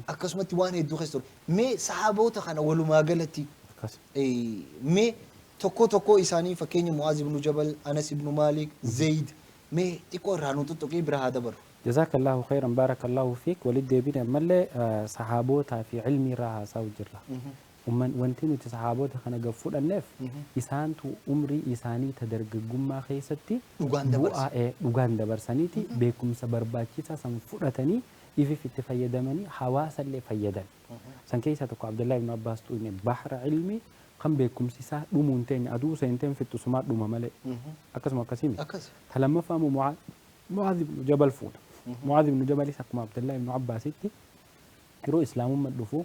أكسمت وان هدو خيستور مي صحابوتا خانا ولو ما قالتي مي tokko isaanii fakkeenya Mu'aaz ibnu Jabal, Anas ibnu Maalik, Zayd mee xiqqoo irraa nu tuttuqii bira haa dabaru. جزاك الله خيرا بارك الله فيك ولد بنا ملة صحابوتها في علمي راها ساو جرا ومن وانتين صحابوتها خنا قفول النف إسان تو عمري إساني تدرج جمّا خيستي أوغندا برسانيتي بكم سبرباكي سام فرتني إذا في تفيدمني حواس اللي فيدن سنكيسة تقو عبد الله بن عباس تقولني بحر علمي كم بكم سيسا دومونتين أدو سنتين في التسمات دوما ملء أكس ما كسيمي فلما فهموا معاذ بن جبل فود معاذ بن جبل سكما عبد الله بن عباس تي يرو إسلام مدفو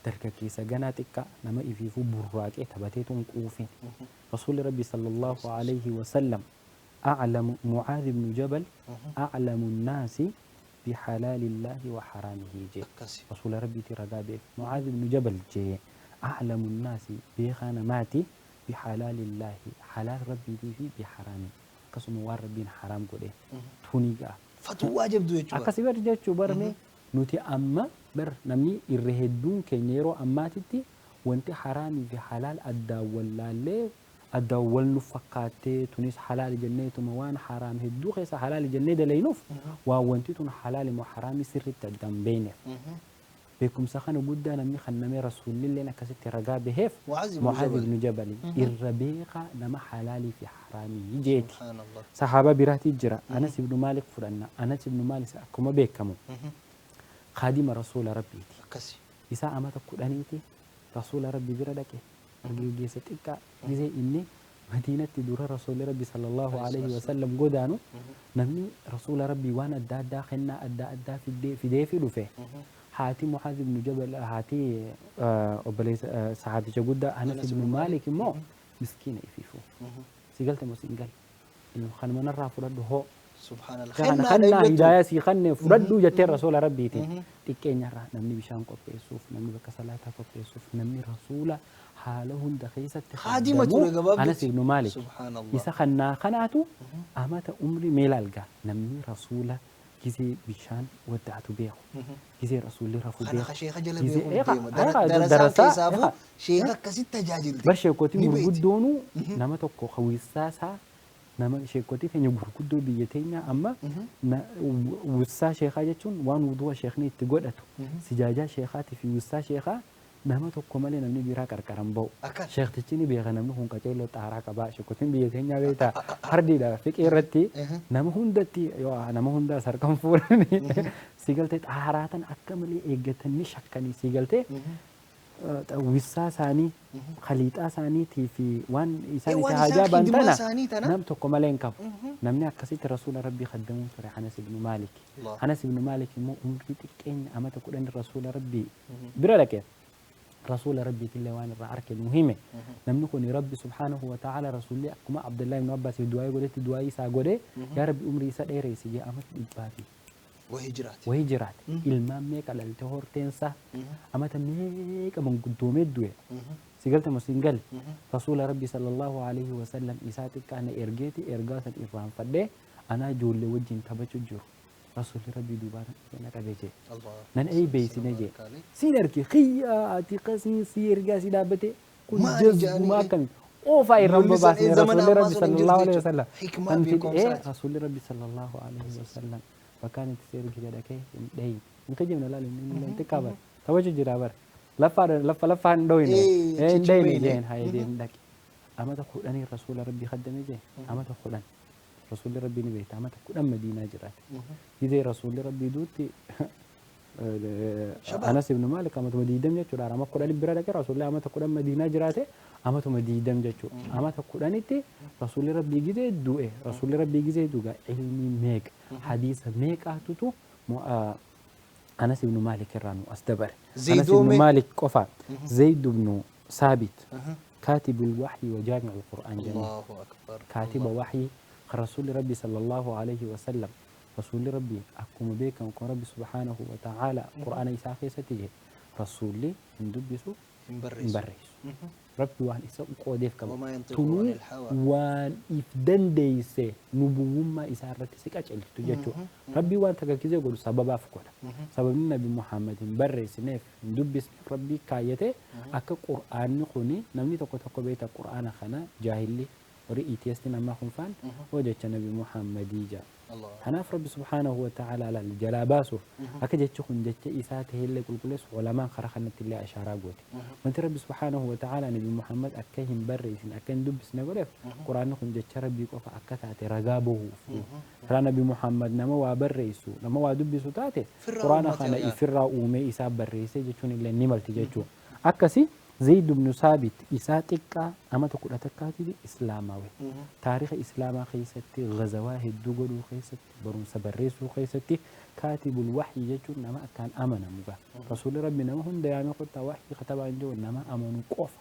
ترك كيسا جناتك نما يفيفو براك تبتيتم قوفين رسول ربي صلى الله عليه وسلم أعلم معاذ بن جبل أعلم الناس بحلال الله وحرامه جي رسول ربي ترى معاذ بن جبل جي أعلم الناس بيخانا ماتي بحلال الله حلال ربي في بحرامه قسم ربين حرام قولي تونيقا فتو واجب دو يجوا أكاسي برجع برمي نوتي أما بر نمي الرهدون كينيرو أماتتي وانت حرامي في حلال أداول أداول نفقاتي تونس حلال جنة موان حرام هدو خيس حلال جنة دلينوف وانتي تون حلال وحرامي سر التدم بينه بكم سخن بودا نمي خنمي رسول الله نكست رجع بهف معاذ بن جبل الربيقة نما حلالي في حرامي جيتي سبحان الله صحابة براتي جرا أنس بن مالك فرنا أنس بن مالك كما بيكمو خادم رسول ربي كسي إسا أما تقولانيتي رسول ربي بردك أرجو جيستك جزء إني مدينة دور رسول ربي صلى الله عليه وسلم قدانو نمني رسول ربي وانا أدى خنا أدى في دي دفه هاتي معاذ بن جبل هاتي أبليس صحابي جودا أنس بن مالك مو مسكين يفيفو سيقلت مسنجل إنه خن من الرافع فرد هو سبحان الله خنا هداية سي خن فرد جت رسول ربي تي تكين يرى نمني بشان كوبي سوف نمني بكسلات كوبي سوف نمني رسول حالهم دخيسة خادمة أنس بن مالك سبحان الله يسا خناتو أمات أمري ميلالجا نمني رسول كذي بشان ودعتو بيه كذي رسول الله رفو بيه أنا شيخ جل كذي بيه درسا كيسافو شيخ كسيت تجاجل برشة كوتي مرقدونو نما تكو خويساسا نما شيكوتي في نجبركودو بيتينا أما وسا شيخا جتون وان وضوء شيخني تقولتو سجاجة شيخاتي في وسا شيخا نما تكو مالي نمني بيرا كركرمبو شيخ تجيني بيغنم نهون كجيلو تارا كبا شيكوتين بيتينا بيتا هردي دا فيك إيرتي نما هندتي يو نما هندا سركم فورني سيجلتي تهاراتن أكملي إيجتني شكني سيجلتي وسا ساني خليطة ساني تي في وان إنسان تهاجا بنتنا نم تكملين كف نمني أكسيت رسول ربي خدمه سرع أنس بن مالك أنس بن مالك مو عمري تكين أما تقول أن رسول ربي برالك رسول ربي كل وان الرعرك المهمة نمنكني ربي سبحانه وتعالى رسول الله كما عبد الله بن عباس دعاء قولت دعاء ساقوله يا ربي عمري سأيري سجى أمت إبادي وهجرات المام ميك على التهور تنسى أما تميك من قدوم الدوية سجلت مسنجل رسول ربي صلى الله عليه وسلم إساتك كان إرجيتي إرجاسا إفرام فده أنا جول وجين تبتشو جور رسول ربي دوبارا أنا كبيجي نن أي بيس نجي سينركي خياتي قسي سيرجاسي دابته كل جزء ما كان أو فاير رب باس رسول ربي صلى الله عليه وسلم رسول ربي صلى الله عليه وسلم فكانت تسير كذا كي داي ممكن جمنا لا لين انت كابر توجه جرابر لفا ندوين داي جين هاي دين دك اما تقولني رسول ربي خدمه جي اما تقولن رسول ربي نبيت اما تقولن مدينه جرات اذا رسول ربي دوتي أنس بن مالك اما مديدم جچو دار اما قولن برا دك رسول الله اما تقولن مدينه جراته اما مديدم جچو اما تقولن تي رسول ربي جدي دوئ رسول ربي جدي دوغا علمي ميك حديث ميك أتوتو أنس بن مالك الرانو أستبر أنس بن مالك قفا زيد بن ثابت كاتب الوحي وجامع القرآن جميع الله أكبر كاتب وحي رسول ربي صلى الله عليه وسلم رسول ربي أكم بيك وكم ربي سبحانه وتعالى قرآن إساقي ستجه رسول لي ندبسو بريس ربي وان إسا قوديف كما وما ينطق تنو عن الهوى وان إفدن ديسي نبوما إسا رتسك أجل تجاتو ربي وان تكاكيزي يقول سببا فكولا سبب النبي محمد بريس نيف ندبس ربي كايته أكا قرآن نخوني نمني تقو بيتا قرآن خنا جاهلي وري إتيستنا ما خنفان وجدت نبي محمد جا حناف ربي سبحانه وتعالى على الجلاباسو أكجت تكون جت إساته اللي كل كلس علماء خرخنا تلا أشارة قوتي وانت ربي سبحانه وتعالى نبي محمد أكهم بريس أكن دبس نقولف قرآن نكون جت ربي كوفا أكتات رجابه فرا نبي محمد نما وبريسو نما ودبسو تاتي قرآن خنا يفرا أومي إساب بريسه جتون اللي نمل تجتو أكسي زيد بن ثابت إساتك أما تقول أتكاتي إسلاماوي تاريخ إسلام خيستي غزواه الدول خيستي برون سبريس خيستي كاتب الوحي يجون نما كان أمنا مبا رسول ربنا وهم ديامي قلت وحي خطب عنده نما أمنوا قوف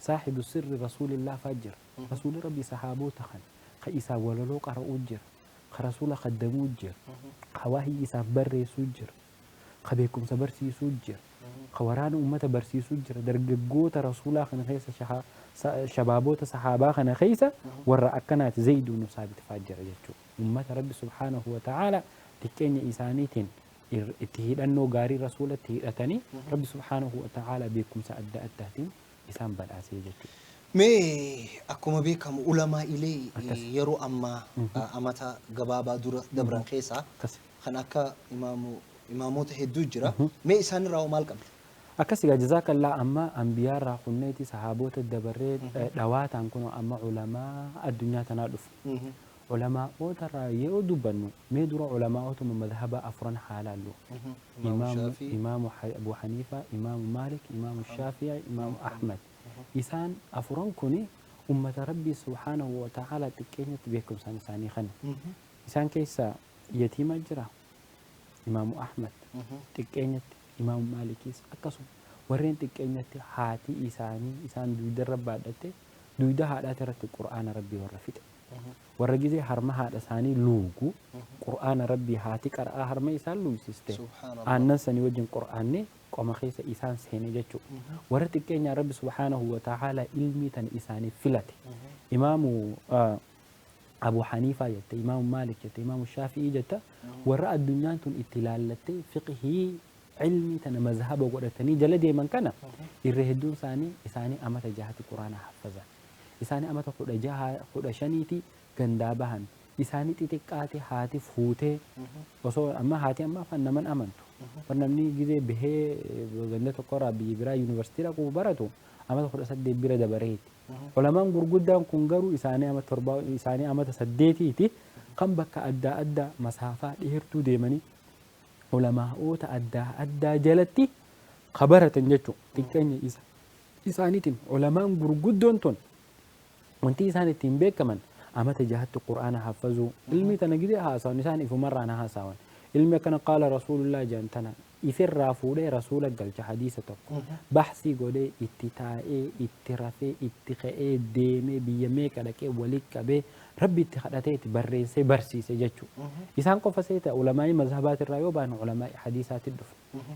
صاحب السر رسول الله فجر رسول ربي صحابه تخن خيسا ولولو قرأ أجر خرسول خدمو أجر خواهي إسا بريس أجر خبيكم سبرسي سجر خواران أمة برسي سجر درجوت رسولا خنا خيسة شبابوت صحابة خنا خيسة ورأكنات زيد بن ثابت فاجر يجو أمة رب سبحانه وتعالى تكيني إسانيتين اتهيد أنه غاري رسول اتهيدتني رب سبحانه وتعالى بكم سأدى التهتين إسان بالعسي يجو مي أكما بيكم علماء إلي يرو أمتا قبابا دبران خيسة خناكا إماموت هدو جرا مي إسان راو مال قبل أكسي جزاك الله أما أنبياء راقنيتي صحابوت الدبريد دوات أنكونوا أما علماء الدنيا تنادف علماء أوتر يودبنو ميدور علماء أوتم مذهب أفرن حالالو إمام أبو حنيفة إمام مالك إمام الشافعي إمام أحمد إسان أفرن كوني أمة ربي سبحانه وتعالى تكينت بيكم ساني خن إسان كيسا يتيم جرا إمام أحمد تكينت إمام مالكيس أكسو ورين تكينت هاتي إسان دويد الرب عدته دويد هذا ترى القرآن ربي ورفيق ورجزي هرم هذا ثاني لوجو قرآن ربي هاتي كرا هرم إسان لوي سيستم أنا سني وجه قرآني قام خيس إسان سهني جتشو ورتكين يا رب سبحانه وتعالى علمي تن إساني فلت إمام أبو حنيفة يت إمام مالك يت إمام الشافعي جت ورأى الدنيا تن اتلالته فقهي علمي تن مذهب وقرتني جلدي من كنا الرهدون إساني أمة جهة القرآن حفظا إساني أمة خد شنيتي جندابهن إساني تتكاتي هاتي فوته وصو أما هاتي أما فنمن أمنتو فنمني جزء به جندة القرى بيبرا يونيفرسيتي لكو براتو أما خد أسد بيرا دبريت علماء غرغدان كونغرو إساني أمة تربا إساني أمة سديتي تي كم بك أدى مسافة ديرتو ديماني علماء أوتا أدى جلتي خبرة جتو تكني إساني تيم علماء غرغدون تون وانتي إساني تيم بيك كمان أما تجاهدت القرآن حفظوا علمي تنجدي هاسا ونساني في مرة أنا هاسا علمي كان قال رسول الله جانتنا إثر رافولي رسولك قلت حديثتك بحثي قولي اتتائي اترافي اتخائي ديمي بيميك لكي وليك بي ربي اتخادتي برسي برسيسي جاتشو إسان قفا سيتا علماء مذهبات الرأيو بان علماء حديثات الدف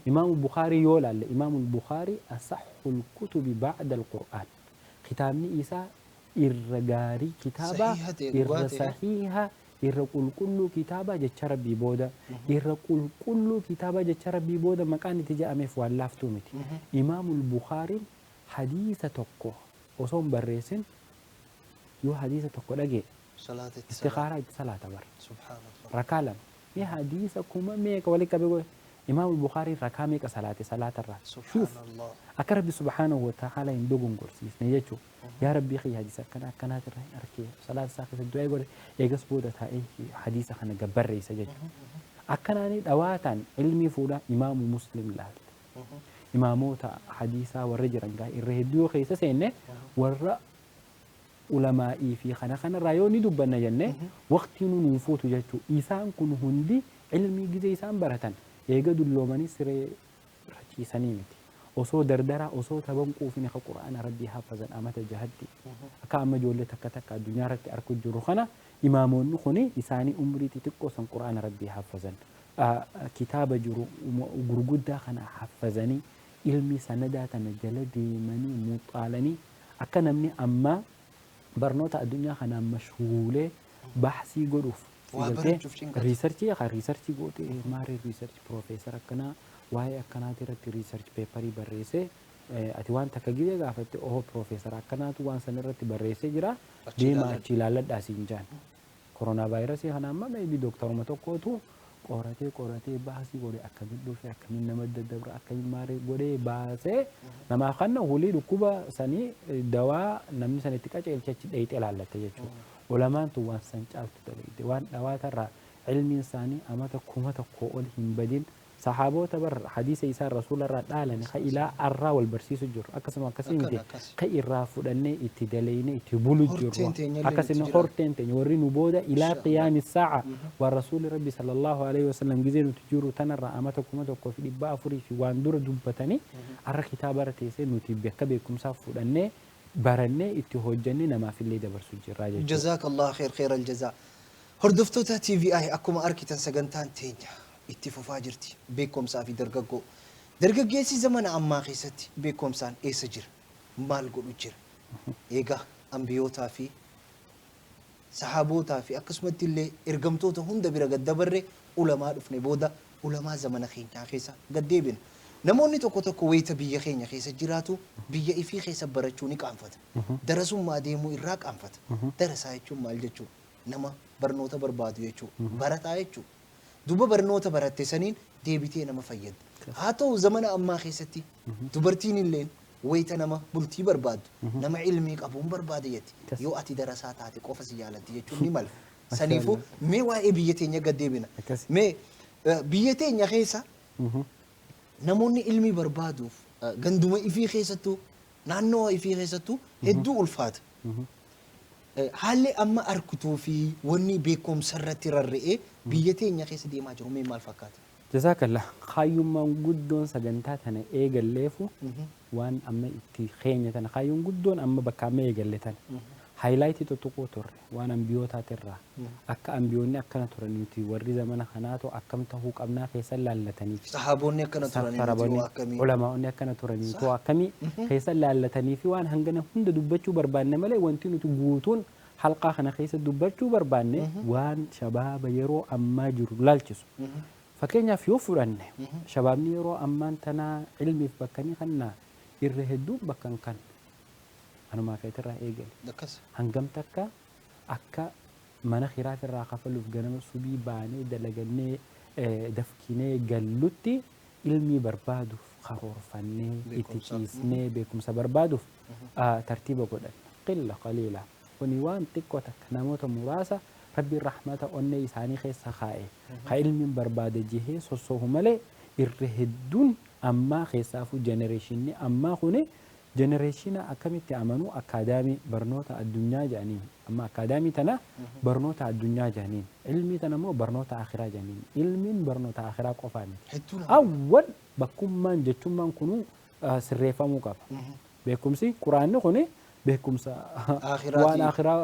إمام البخاري يولا إمام البخاري أصح الكتب بعد القرآن ختامني إيسا الرجاري كتابة الرصحيحة الرقول كله كتابة جتشر بيبودا الرقول كله كتابة جتشر بيبودا مكان تجي أمف واللافتو متي إمام البخاري حديث تقو وصوم بريسن يو حديث تقو لجي استخارة صلاة بر سبحان الله ركالم مي حديث كوما ميك ولك بيقول إمام البخاري ركامي كصلاة الرات شوف أكرب سبحانه وتعالى يندوغن قرسيس نيجو يا ربي خي حديثك كنا ترى أركي صلاة ساكت الدعاء يقول يجلس بودا تاي حديث خنا جبر يسجد أكناني دواتان علمي فودا إمام مسلم لا إماموتا حديثا والرجل جاي الرهديو خيسة سنة ورا علماء في خنا رايوني دبنا جنة وقت ننفوت جاتو إنسان كن هندي علمي جزء إنسان برهتن يجدوا اللوماني سري رجي سنيمتي وصو دردرة وصو تبنقو في نخ القرآن ربي حافظا أمة جهدي أكام جولة تكتك الدنيا رت أركو جروخنا إمامون نخوني إساني أمري تتكو سن قرآن ربي حافظا كتاب جرو جرجدا خنا حفظني ilmi sanadaa tana jala deemanii muuxaalanii akka namni amma barnoota addunyaa kanaan mashghuulee bahsii godhuuf riisarchii goote maaree riisarchii piroofeesar akkanaa waa'ee akkanaati irratti riisarchii peeparii barreessee ati waan takka gibee gaafatte piroofeesar akkanaatu waan san irratti barreessee jira deemaa achi ilaalladhaa siin jaan koronaa vaayirasii kana amma maybii dooktaruma tokkootu qoratee baasii godhe akkamiin dhufe akkamiin nama daddabra akkamiin maaree godhee baasee namaaf kanna hulii dhukkuba sanii dawaa namni sanitti qaceelche achi dheeyxee ilaallatte jechuudha. Ulamaan tun waan san caaltu dalagde waan dhawaatarraa ilmiin isaanii amata 1,000 ol hin badin sahaboota bar hadiisa isaa rasuularraa dhaalani ka ilaa arraa wal barsiisu jiru akkasuma akkasii miti ka irraa fudhannee itti daleeyne itti bulu jiru akkasuma horteen teenya warri nu booda ilaa qiyaami saaca waan rasuuli rabbi sallallahu alaihi wasallam gizee nuti jiru tanarraa amata 1,400 fi waan dura dubbatanii arra kitaaba teessee nuti bakka beekumsaa fudhannee barannee itti hojjannee namaaf illee dabarsu jirra jechuudha. Jazaakallahu khairal jazaa. Hordoftoota TVI akkuma arkitan sagantaan teenya itti fufaa jirti beekumsaa fi dargaggoo. Dargaggeessi zamana ammaa keessatti beekumsaan eessa jira? Maal godhu jira? Eegaa ambiyootaa fi sahabootaa fi akkasumatti illee ergamtoota hunda bira gaddabarre ulamaa dhufne booda ulamaa zamana keenyaa keessa gaddeebina. Namoonni tokko wayita biyya keenya keessa jiraatu biyya ifii keessa barachuu ni qaanfata. Darasummaa deemuu irraa qaanfata. Darasaa jechuun maal jechuudha? Nama barnoota barbaadu jechuudha. Barataa jechuudha. Duba barnoota baratte saniin deebitee nama fayyada. Haa ta'u zamana ammaa keessatti dubartiin illee wayita nama bultii barbaaddu nama ilmii qabuun barbaada jetti. Yoo ati darasaa taate qofa si jaalatti jechuun ni mala. Saniifuu mee waa'ee biyya teenya gaddeebina. Mee biyya teenya keessa namoonni ilmii barbaaduuf ganduma ifii keessattuu naannoo ifii keessattuu hedduu ulfaata. Haalli amma arkutuu fi wanni beekumsa irratti rarra'ee biyya teenya keessa deemaa jiru mee maal fakkaata? Jazaakallah kaayyummaan guddoon sagantaa tana eegalleefu waan amma itti keenya tana kaayyuun guddoon amma bakka amma eegalle tana haayilaayitii tuttuquu turre waan ambiyootaatiirraa akka ambiyoonni akkana turaniiti warri zamana kanaatu akkam tahuu qabnaa keessa laallataniif sahaboonni akkana turaniitu akkamii ulamaa'onni akkana turaniitu akkamii keessa laallatanii fi waan hangana hunda dubbachuu barbaanne malee wanti nuti guutuun halqaa kana keessa dubbachuu barbaanne waan shabaaba yeroo ammaa jiru laalchisu. Fakkeenyaaf yoo fudhanne shabaabni yeroo ammaan tanaa ilmiif bakkanii kannaa irra hedduun bakkan kan anuma feetirraa eegale hangam takka akka mana khiraaf irraa kafaluuf ganama subii baanee dalagannee dafkinee gallutti ilmii barbaaduuf karoorfannee itti ciisnee beekumsa barbaaduuf tartiiba godhan qilla qaliila kuni waan xiqqoo takka namoota muraasa rabbiin rahmata onnee isaanii keessa kaa'e ka ilmiin barbaade jihee sossoohu malee irra hedduun ammaa keessaafuu jenereeshinni ammaa kuni jenereeshina akkamitti amanuu akaadaamii barnoota addunyaa jedhaniin amma akaadaamii tana barnoota addunyaa jedhaniin ilmii tana immoo barnoota akhiraa jedhaniin ilmiin barnoota akhiraa qofaa miti awwal bakkummaan jechummaan kunuu sirreeffamuu qaba beekumsi quraanni kuni beekumsa waan akhiraa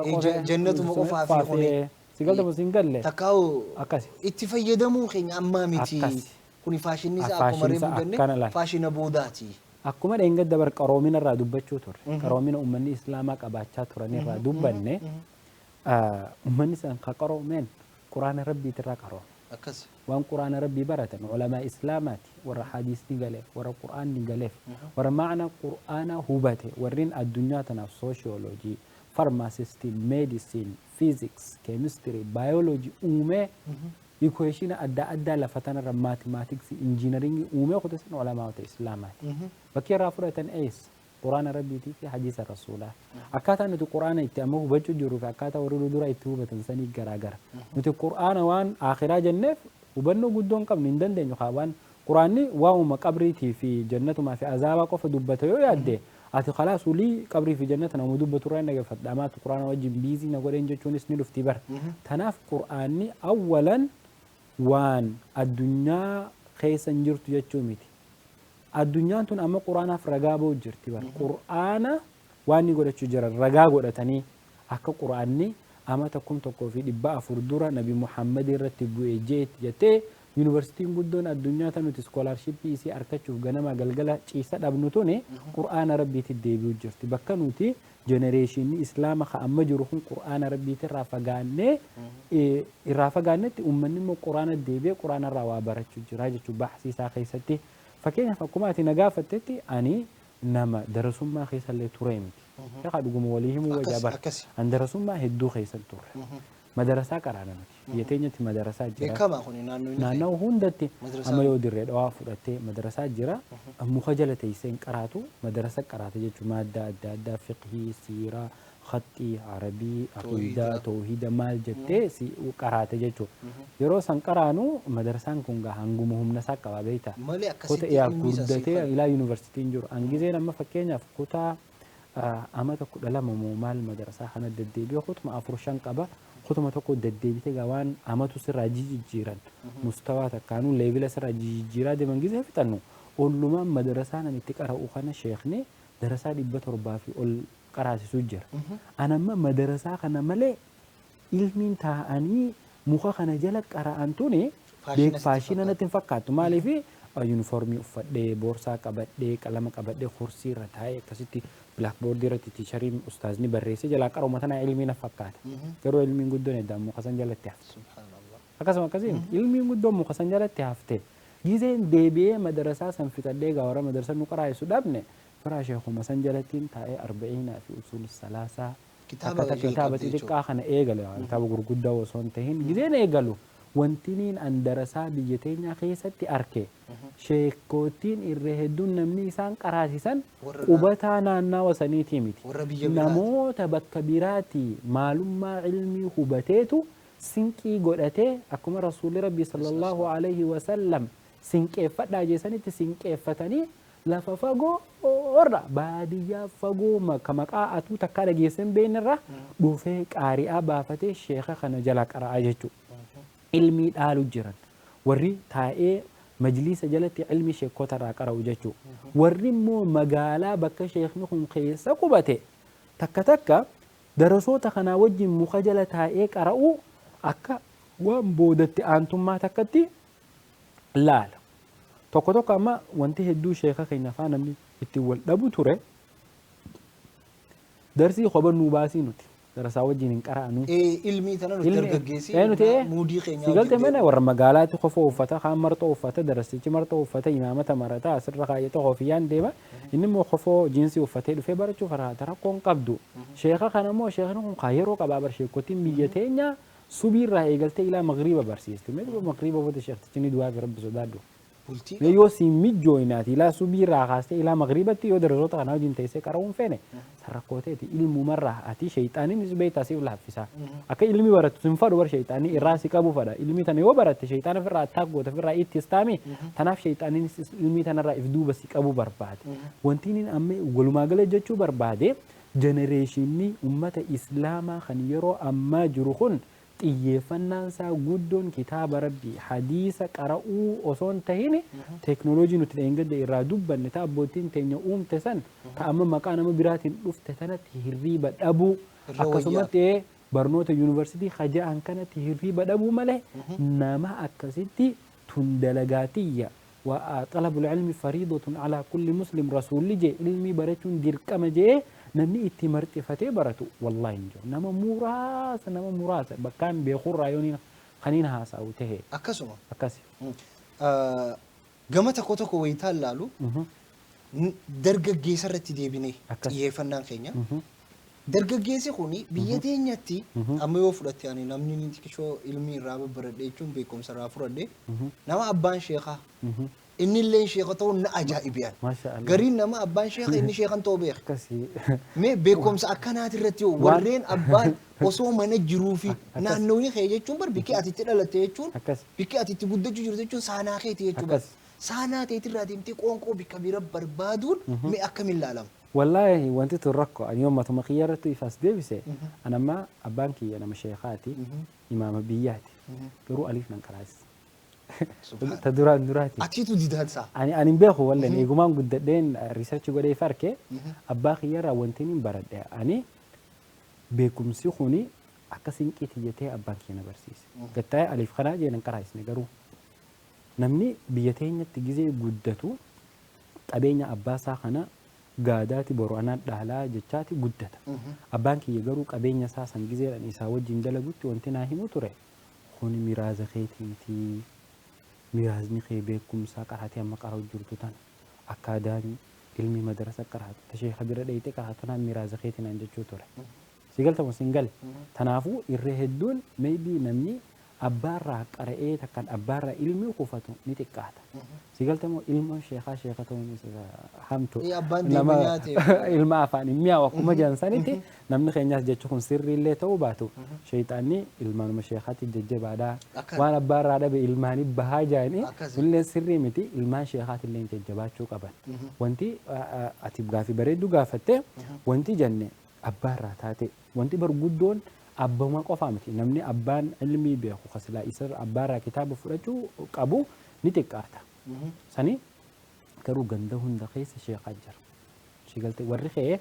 jannatuma qofaa fi kuni sigaltama singalle takkaa'u itti fayyadamuu keenya ammaa miti kuni faashinni isaa akkuma reefu jenne faashina boodaati. Akkuma dheengadda dabar qaroomina irraa dubbachuu turre qaroomina uummanni islaamaa qabaachaa turan irraa dubbanne uummanni san ka qaroomeen quraana rabbiitirraa qaroome waan quraana rabbii baratan ulamaa islaamaati warra hadiisni galeef warra quraanni galeef warra maana quraana hubate warrin addunyaa tanaaf sooshiyooloojii farmaasistiin meedisiin fiiziks keemistirii baayoloojii uumee equation adda lafatana mathematics engineering uume qotesan ulama islaamaati bakki irraa fudhatan ees quraana rabbiitii fi hadiisa rasuulaa akkaataa nuti quraana itti amma hubachuu jirru fi akkaataa warri dura itti hubatan sanii garaagara nuti quraana waan akhiraa jenneef hubannoo guddoon qabnu hin dandeenyu waan quraanni waa'uma qabriitii fi jannatumaa fi azaabaa qofa dubbata yoo yaadde ati khalaas ulii qabrii fi jannata nama dubbatu irraa nagafadha amaatu quraana wajjin biizii na godheen jechuunis ni dhufti bar tanaaf quraanni awwalan waan addunyaa keessa jirtu jechuu miti addunyaan tun amma quraanaaf ragaa ba'u jirti bar quraana waan ni godhachuu jira ragaa godhatanii akka quraanni amata 1,400 dura nabi Muhammad irratti bu'ee jeetti jettee yuunivarsiitiin guddoon addunyaa tanuti iskoolaarshippii isii argachuuf ganama galgala ciisa dhabnu tuni qur'aana rabbiitti deebi'u jirti. Bakka nuti jenereeshinii islaama ka amma jiru kun qur'aana rabbiitti irraa fagaannetti uummanni immoo qur'aana deebi'ee qur'aana irraa waa barachuu jira jechuudha baxsiisaa keessatti. Fakkeenyaaf akkuma ati na gaafattetti ani nama darasummaa keessallee ture miti. Shaqa dhuguma walii himuu wajjaa bara. An darasummaa hedduu keessan ture. Madarasaa qaraana miti. Biyya teenyatti madarasaa jira. Beekamaa kun naannoo hundatti amma yoo dirree dhawaa fudhattee madarasaa jira. Muka jala teessee hin qaraatu madarasa qaraata jechuun madda adda addaa fiqhii, siiraa, khaxxii, arabii, aqiidaa, tawhiida maal jettee qaraate jechuudha. Yeroo san qaraanu madarasaan kun hanguma humna isaa qaba beektaa. Malee Kutaa yaa guddatee ilaa yuunivarsiitiin jiru. Hangizeen amma fakkeenyaaf kutaa amata 12 moo maal madarasaa kana deddeebi'ee kutuma 4-5 qaba. Kutuma tokko deddeebitee waan amatu sirraa jijjiiran mustawaa takkaanuu leevila sirraa jijjiiraa deeman gizee fixannu ollumaan madarasaa nan itti qara'u kana sheekni darasaa 700 fi ol qaraasisuu jira. Anamma madarasaa kana malee ilmiin taa'anii muka kana jala qara'an tuni faashina natti hin fakkaattu maaliif yuunifoormii uffadhee boorsaa qabadhee qalama qabadhee kursii irra taa'ee akkasitti blackboard irratti tiishariin ustaazni barreessee jalaa qara'u matanaa ilmiin fakkaata. Garuu ilmiin guddoon edda muka san jalatti hafte. Akkasuma akkasiin ilmiin guddoon muka san jalatti hafte. Gizeen deebi'ee madarasaa san fixadhee gaawara madarasa nu qaraa'isu dhabne firaa sheekuma san jalattiin taa'ee 40 fi usul salaasaa akkata kitaaba xixiqqaa kana eegale kitaaba gurguddaa osoo hin tahin gizeen eegalu. Wantiniin an darasaa biyya teenyaa keessatti arke sheekootiin irree hedduun namni isaan qaraasisan qubataa naannawa saniitii miti. Namoota bakka biraatii maalummaa ilmii hubateetu sinqii godhatee akkuma rasuulli rabbii sallallahu alaihi wasallam sinqeeffadhaa jeesanitti sinqeeffatanii lafa fagoo orra baadiyyaa fagoo maqaa atuu takkaa dhageessan beenirra dhufee qaari'aa baafatee sheeka kana jala qara'aa jechuudha. Ilmii dhaalu jiran warri taa'ee majlisa jalatti ilmi sheekota irraa qara'u jechuudha. Warri immoo magaalaa bakka sheekni kun keessa qubate takka takka darasoota kanaa wajjin muka jala taa'ee qara'u akka waan boodatti aantummaa takkatti laala. Tokko tokko amma wanti hedduu sheeka keenya afaan namni ittiin wal dhabu ture darsii hubannuu baasii nuti. Darasaa wajjin hin qara'anu. Ilmii tana nuti dargaggeessii muudii keenya. Sigalte mana warra magaalaatti qofa uffata kaan marxoo uffata darasichi marxoo uffata imaamata marataa asirra kaayyata qofiyyaan deema inni immoo qofoo jiinsii uffatee dhufee barachuuf haraata rakkoon qabdu. Sheeka kana immoo sheekni kun yeroo qabaa bar sheekotiin biyya teenya subiirraa eegaltee ilaa magriiba barsiisti. Meeshaa magriiba booda sheektichi ni du'aa fi rabbi sodaaddu. Yoo si mijjooyinaati ilaa subiirraa kaastee ilaa magriibatti yoo darasoota kana wajjin teessee qara'uun feene sarrakkooteeti ilmumarraa ati sheeyxaaniin beektaa siif laaffisa. Akka ilmi baratu sin fadhu bar sheeyxaanii irraa si qabu fadha. Ilmi tana yoo baratte sheeyxaana ofirraa attaak goota ofirraa itti istaami tanaaf sheeyxaaniin ilmi tanarraa if duuba si qabu barbaade. Wantiin amma walumaa gala jechuu barbaade jenereeshinii ummata islaamaa kan yeroo ammaa jiru kun xiyyeeffannaan isaa guddoon kitaaba rabbii hadiisa qara'uu osoo hin tahin teeknooloojii nuti dheengadde irraa dubbanne ta'a abbootiin teenya uumte san ta'a amma maqaa nama biraatiin dhufte sanatti hirriiba dhabuu akkasumatti barnoota yuunivarsiitii haja'an kanatti hirriiba dhabuu malee nama akkasitti tun dalagaatiyya وطلب العلم فريضة على كل مسلم رسول جي علمي براتون ديرقم جي نمني اتي مرتفتي براتو والله انجو نما مراس بكان بيخور رايونين خنين هاسا وتهي أكسما أكسي قمت كوتوكو ويتال لالو درجة جيسر تديبيني يفنان خينيا درجة جيسي خوني بيدين يتي أما يوفرت يعني نمني نتيك شو علمي رابع برد يجون بيكم سرافر ده نما أبان شيخا إني اللي شيخ تو نأجائب يعني ما شاء الله قرين نما أبان شيخ إني شيخان توبيخ كسي مي بيكم سأكنات الرتيو ورين أبان وصو من الجروفي نانوني خيجي تون بر بيكي أتي تلا تيجون بيكي أتي تبود جورو تيجون سانا خي تيجون سانا تيتر راديم تيكون كو بكبيرة بربادون مي أكمل العالم والله وانت تركو اليوم ما تم خيارتي فاس ديفيسي انا ما ابانكي انا مشايخاتي امام بياتي برو الف ننقراس تدوران دراتي اتيتو ديدات سا اني بيخو ولا نيغمان غددين ريسيرش غدي فاركي ابا خيارا وانتين برد اني بكم سيخوني اكسين كيتيتي ابانكي نبرسيس قتاي الف خنا جي ننقراس نغرو namni biyya teenyatti gizee guddatu qabeenya abbaasaa kana gaadaati boru anaan dhaalaa jechaati guddata. Abbaan kiyya garuu qabeenya isaa san gizeedhaan isaa wajjin dalagutti wanti naa himu ture kuni miraaza keetiiti. Miraazni kee beekumsaa qaraatee amma qara'u jirtu tan akkaadaamii ilmi madarasa qaraatu tasheeka bira dheeyite qaraatu naan miraaza keetinaan jechuu ture. Sigaltamu singal. Tanaafuu irree hedduun maybii namni abbaarraa qara'ee takkaan abbaarraa ilmi kufatu ni xiqqaata. Sigaltamu ilma sheekaa sheeka ta'uun hamtu. Nama ilma afaan mi'aawu akkuma jaansanitti namni keenyaas jechuun kun sirriillee ta'uu baatu sheexaanni ilmaanuma sheekaatti jajjabaadhaa waan abbaarraa dhabe ilmaanii bahaa jaanii illee sirrii miti ilmaan sheekaatillee jajjabaachuu qaban. Wanti ati gaafii bareedduu gaafatte wanti jenne abbaarraa taate wanti barguddoon abbuma qofaa miti namni abbaan ilmii beeku kasilaa isa abbaarraa kitaaba fudhachuu qabu ni xiqqaata. Sani garuu ganda hunda keessa sheekaa jira. Shigalte warri kee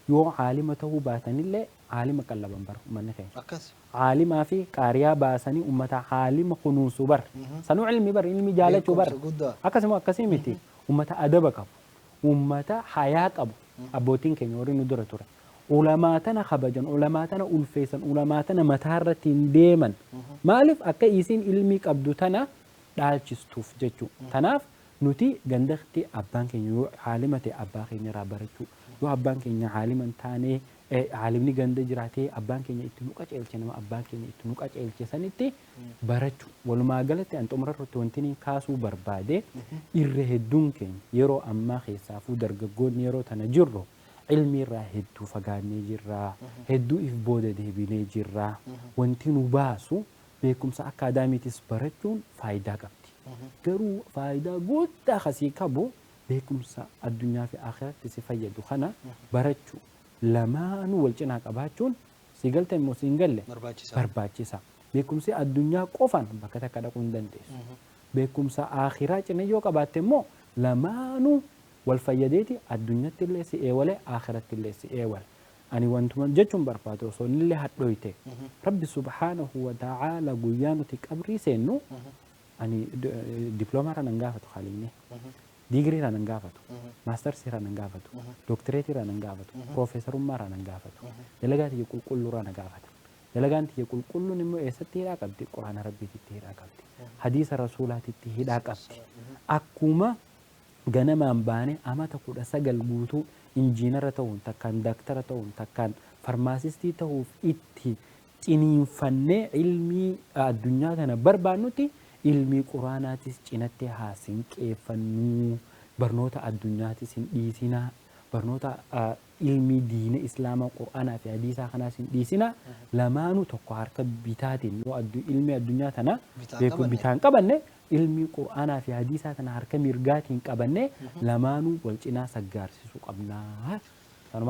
yoo caalima ta'uu baatanillee caalima qallaban bar uummanni keenya. Caalimaa fi qaariyaa baasanii uummata caalima kunuunsu bar. Sanuu ilmi bar ilmi jaalachuu bar. Akkasuma akkasii miti uummata adaba qabu uummata hayaa qabu abbootiin keenya warri nu dura ture. Ulamaatana kabajan ulamaatana ulfeessan ulamaatana mataarratti hin deeman maaliif akka isiin ilmi qabdu tana dhaalchistuuf jechuu. Tanaaf nuti gandatti abbaan keenya yoo caalima ta'e abbaa keenya irraa barachuu yoo abbaan keenya caalima hin taane caalimni ganda jiraatee abbaan keenya itti nu qaceelche nama abbaan keenya itti nu qaceelche sanitti barachuu. Walumaa galatti an xumurarratti wanti ni kaasuu barbaade irra hedduun keenya yeroo ammaa keessaafuu dargaggoonni yeroo tana jirru ilmi irraa hedduu fagaannee jirraa hedduu if booda deebinee jirraa wanti nu baasu beekumsa akkaadaamiitis barachuun faayidaa qabdi. Garuu faayidaa guddaa kasii qabu beekumsa addunyaa fi akhiratti si fayyadu kana barachuu lamaanuu wal cinaa qabaachuun si galta immoo si hin galle barbaachisa. Beekumsi addunyaa qofaan bakka takka dhaquu hin dandeessu. Beekumsa akhiraa cina yoo qabaatte immoo lamaanuu wal fayyadeeti addunyatti illee si eewale akhiratti illee si eewale. Ani wantuma jechuun barbaadu osoo illee hadhooyte Rabbi subhaanahu wa ta'ala guyyaa nuti qabrii seennu ani diploomaa nan gaafatu khaalimne digirii nan gaafatu maastersi nan gaafatu doktoreetii nan gaafatu profeesarummaa nan gaafatu dalagaati qulqulluu nan gaafata. Dalagaan tiyya qulqulluun immoo eessatti hidhaa qabdi quraana rabbiitti hidhaa qabdi hadiisa rasuulaatitti hidhaa qabdi. Akkuma ganamaan baane amata 19 guutuu injiinara ta'uun takkaan daaktara ta'uun takkaan farmaasistii ta'uuf itti ciniinfannee ilmii addunyaa kana barbaannutti ilmii quraanaatis cinattee haa sinqeeffannuu barnoota addunyaatis hin dhiisinaa barnoota ilmii diina islaamaa quraanaa fi hadiisaa kanaas hin dhiisinaa lamaanuu tokko harka bitaatiin yoo ilmi addunyaa tana beeku bitaan qabanne ilmi quraanaa fi hadiisaa tana harka mirgaatiin qabanne lamaanuu wal cinaa saggaarsiisuu qabnaa.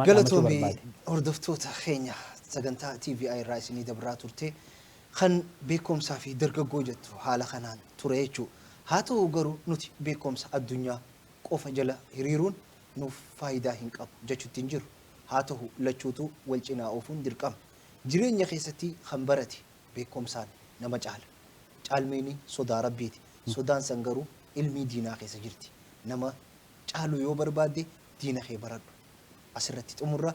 Galatoomii hordoftoota keenya sagantaa TVI irraa isinii dabraa turte kan beekumsaa fi dargaggoo jettu haala kanaan ture jechuudha. Haa ta'u garuu nuti beekumsa addunyaa qofa jala hiriiruun nuuf faayidaa hin qabu jechuutti hin jiru. Haa ta'u lachuutu wal cinaa oofuun dirqama. Jireenya keessatti kan barate beekumsaan nama caala. Caalmeeni sodaa rabbiiti. Sodaan san garuu ilmii diinaa keessa jirti. Nama caalu yoo barbaadde diina kee baradhu. Asirratti xumurra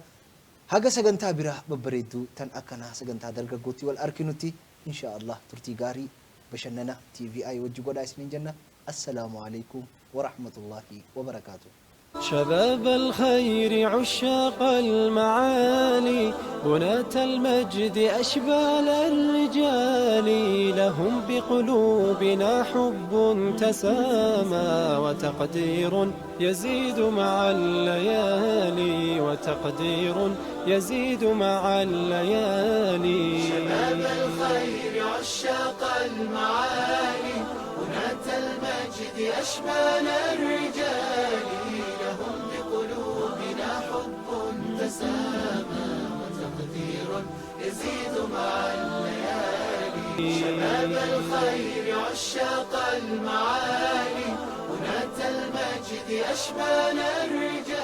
haga sagantaa biraa babbareedduu tan akkanaa sagantaa dargaggootti wal arkinutti inshaallah turtii gaarii bashannana TVI wajji godhaa isiniin jenna. Assalaamu alaikum wa rahmatullahi wa barakaatuh. شباب الخير عشاق المعالي بناة المجد أشبال الرجال لهم بقلوبنا حب تسامى وتقدير يزيد مع الليالي وتقدير يزيد مع الليالي. شباب الخير عشاق المعالي بناة المجد أشبال الرجال لهم بقلوبنا حب تسامى وتقدير يزيد مع الليالي. شباب الخير عشاق المعالي بناة المجد أشبال الرجال